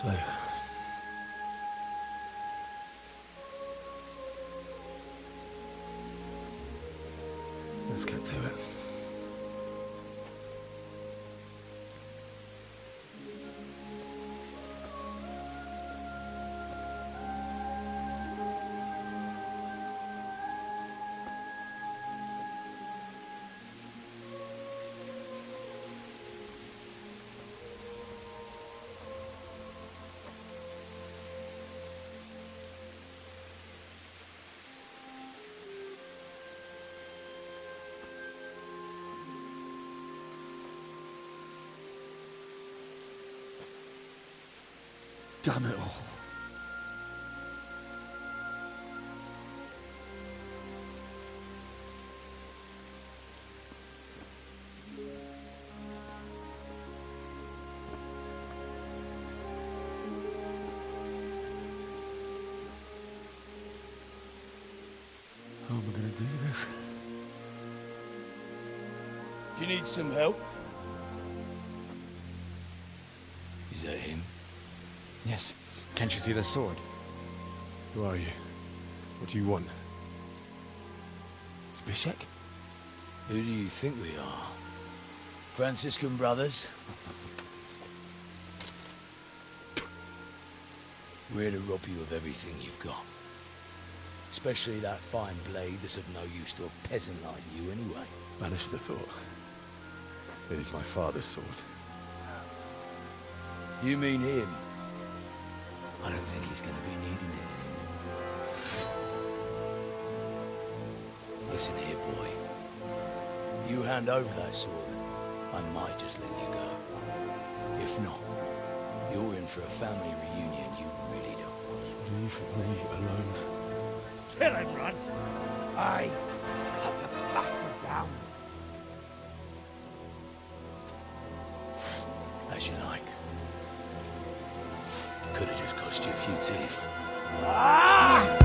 So, let's get to it. Damn it all. How am I going to do this? Do you need some help? Is that him? Yes. Can't you see the sword? Who are you? What do you want? Zbyszek? Who do you think we are? Franciscan brothers? We're here to rob you of everything you've got. Especially that fine blade that's of no use to a peasant like you anyway. Banish the thought. It is my father's sword. You mean him? I don't think he's going to be needing it anymore. Listen here, boy. You hand over that sword, I might just let you go. If not, you're in for a family reunion you really don't want. Leave me alone. Kill him, Radzig. Aye. Cut the bastard down. As you like. Could have just cost you a few teeth. Ah!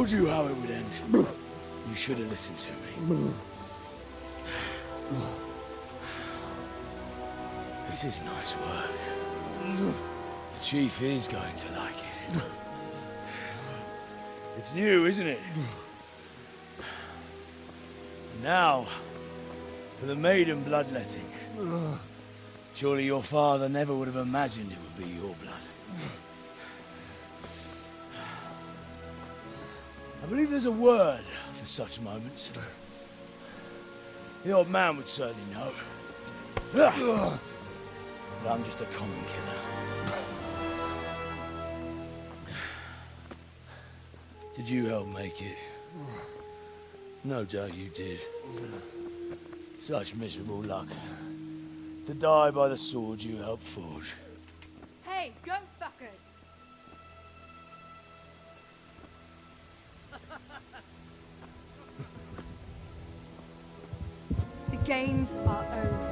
told you how it would end. You should have listened to me. This is nice work. The chief is going to like it. It's new, isn't it? Now, for the maiden bloodletting. Surely your father never would have imagined it would be your blood. I believe there's a word for such moments. The old man would certainly know. But I'm just a common killer. Did you help make it? No doubt you did. Such miserable luck. To die by the sword you helped forge. Hey, go fuckers! The games are over.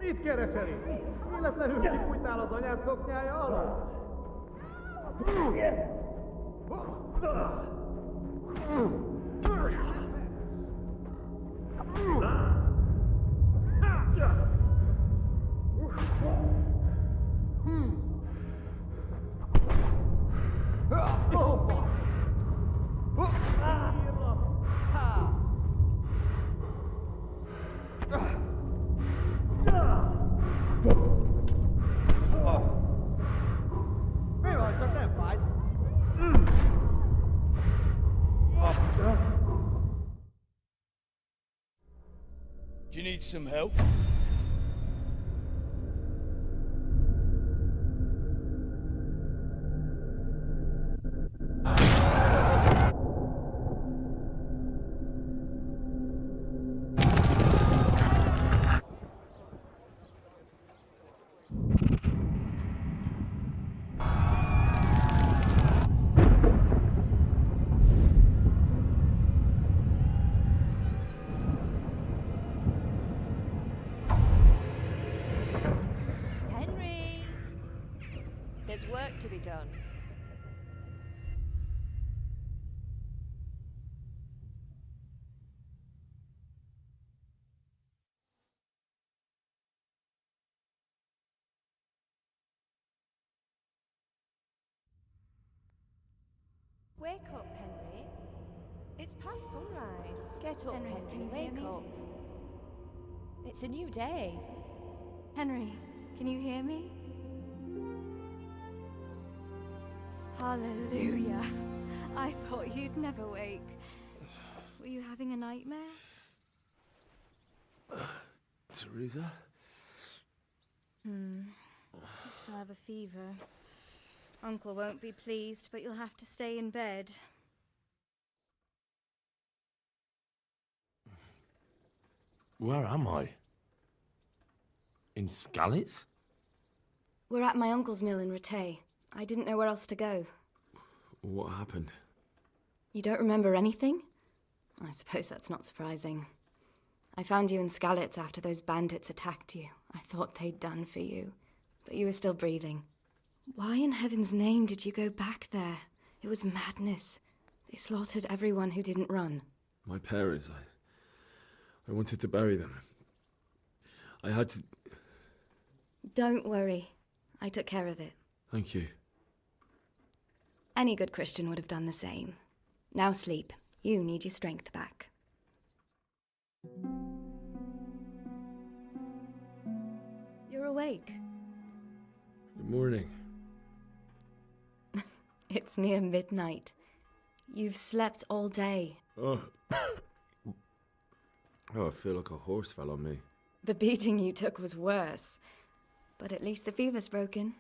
Mit kereseli? Életlenül kibújtál az anyád szoknyája alól? Do you need some help? Henry! There's work to be done. Wake up, Henry. It's past sunrise. Get up, Henry, Henry. can you hear Wake me? up. It's a new day. Henry, can you hear me? Hallelujah. I thought you'd never wake. Were you having a nightmare? Teresa? You still have a fever. Uncle won't be pleased, but you'll have to stay in bed. Where am I? In Skalitz? We're at my uncle's mill in Rattay. I didn't know where else to go. What happened? You don't remember anything? I suppose that's not surprising. I found you in Skalitz after those bandits attacked you. I thought they'd done for you, but you were still breathing. Why in heaven's name did you go back there? It was madness. They slaughtered everyone who didn't run. My parents, I wanted to bury them. I had to... Don't worry. I took care of it. Thank you. Any good Christian would have done the same. Now sleep. You need your strength back. You're awake. Good morning. It's near midnight. You've slept all day. Oh. I feel like a horse fell on me. The beating you took was worse. But at least the fever's broken.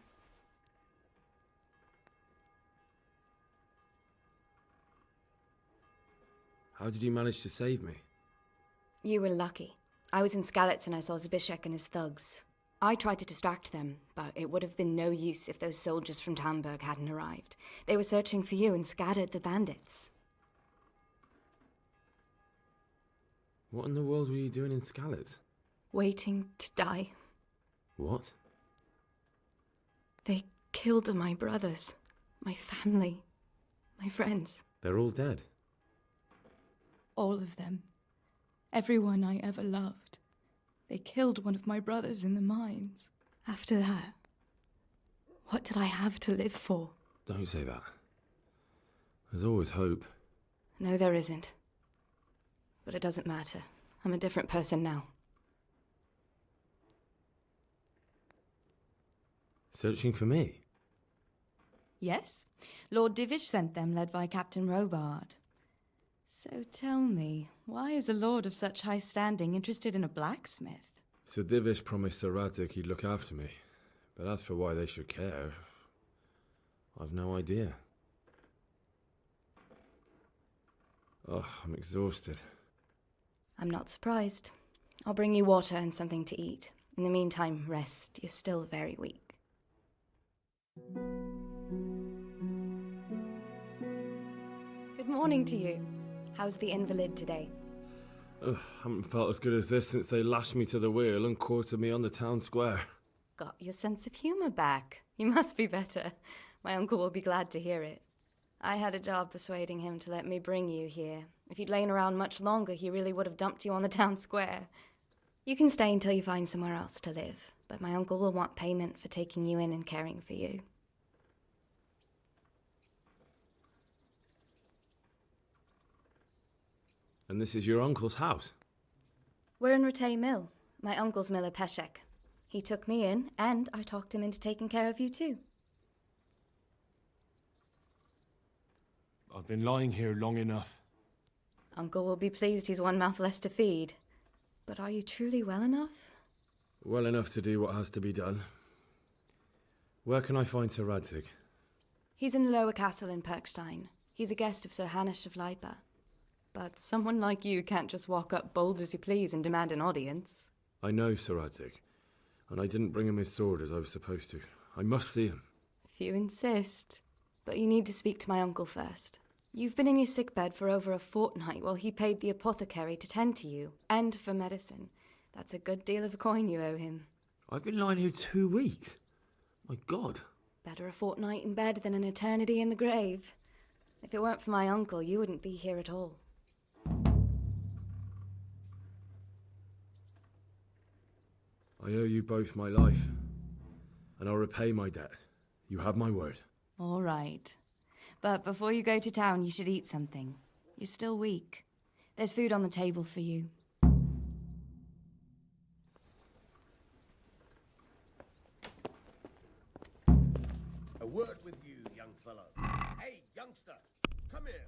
How did you manage to save me? You were lucky. I was in Skalitz and I saw Zbyszek and his thugs. I tried to distract them, but it would have been no use if those soldiers from Talmberg hadn't arrived. They were searching for you and scattered the bandits. What in the world were you doing in Skalitz? Waiting to die. What? They killed my brothers, my family, my friends. They're all dead. All of them. Everyone I ever loved. They killed one of my brothers in the mines. After that, what did I have to live for? Don't say that. There's always hope. No, there isn't. But it doesn't matter. I'm a different person now. Searching for me? Yes. Lord Divish sent them, led by Captain Robard. So tell me, why is a lord of such high standing interested in a blacksmith? Sir Divish promised Sir Radzig he'd look after me. But as for why they should care, I've no idea. Oh, I'm exhausted. I'm not surprised. I'll bring you water and something to eat. In the meantime, rest. You're still very weak. Good morning to you. How's the invalid today? Haven't felt as good as this since they lashed me to the wheel and quartered me on the town square. Got your sense of humor back. You must be better. My uncle will be glad to hear it. I had a job persuading him to let me bring you here. If you'd lain around much longer, he really would have dumped you on the town square. You can stay until you find somewhere else to live, but my uncle will want payment for taking you in and caring for you. And this is your uncle's house? We're in Rattay Mill. My uncle's miller Peshek. He took me in, and I talked him into taking care of you too. I've been lying here long enough. Uncle will be pleased he's one mouth less to feed. But are you truly well enough? Well enough to do what has to be done. Where can I find Sir Radzig? He's in the lower castle in Perkstein. He's a guest of Sir Hanush of Leipa. But someone like you can't just walk up bold as you please and demand an audience. I know Sir Radzig, and I didn't bring him his sword as I was supposed to. I must see him. If you insist. But you need to speak to my uncle first. You've been in your sickbed for over a fortnight while he paid the apothecary to tend to you, and for medicine. That's a good deal of a coin you owe him. I've been lying here 2 weeks. My God. Better a fortnight in bed than an eternity in the grave. If it weren't for my uncle, you wouldn't be here at all. I owe you both my life, and I'll repay my debt. You have my word. All right. But before you go to town, you should eat something. You're still weak. There's food on the table for you. A word with you, young fellow. Hey, youngster, come here.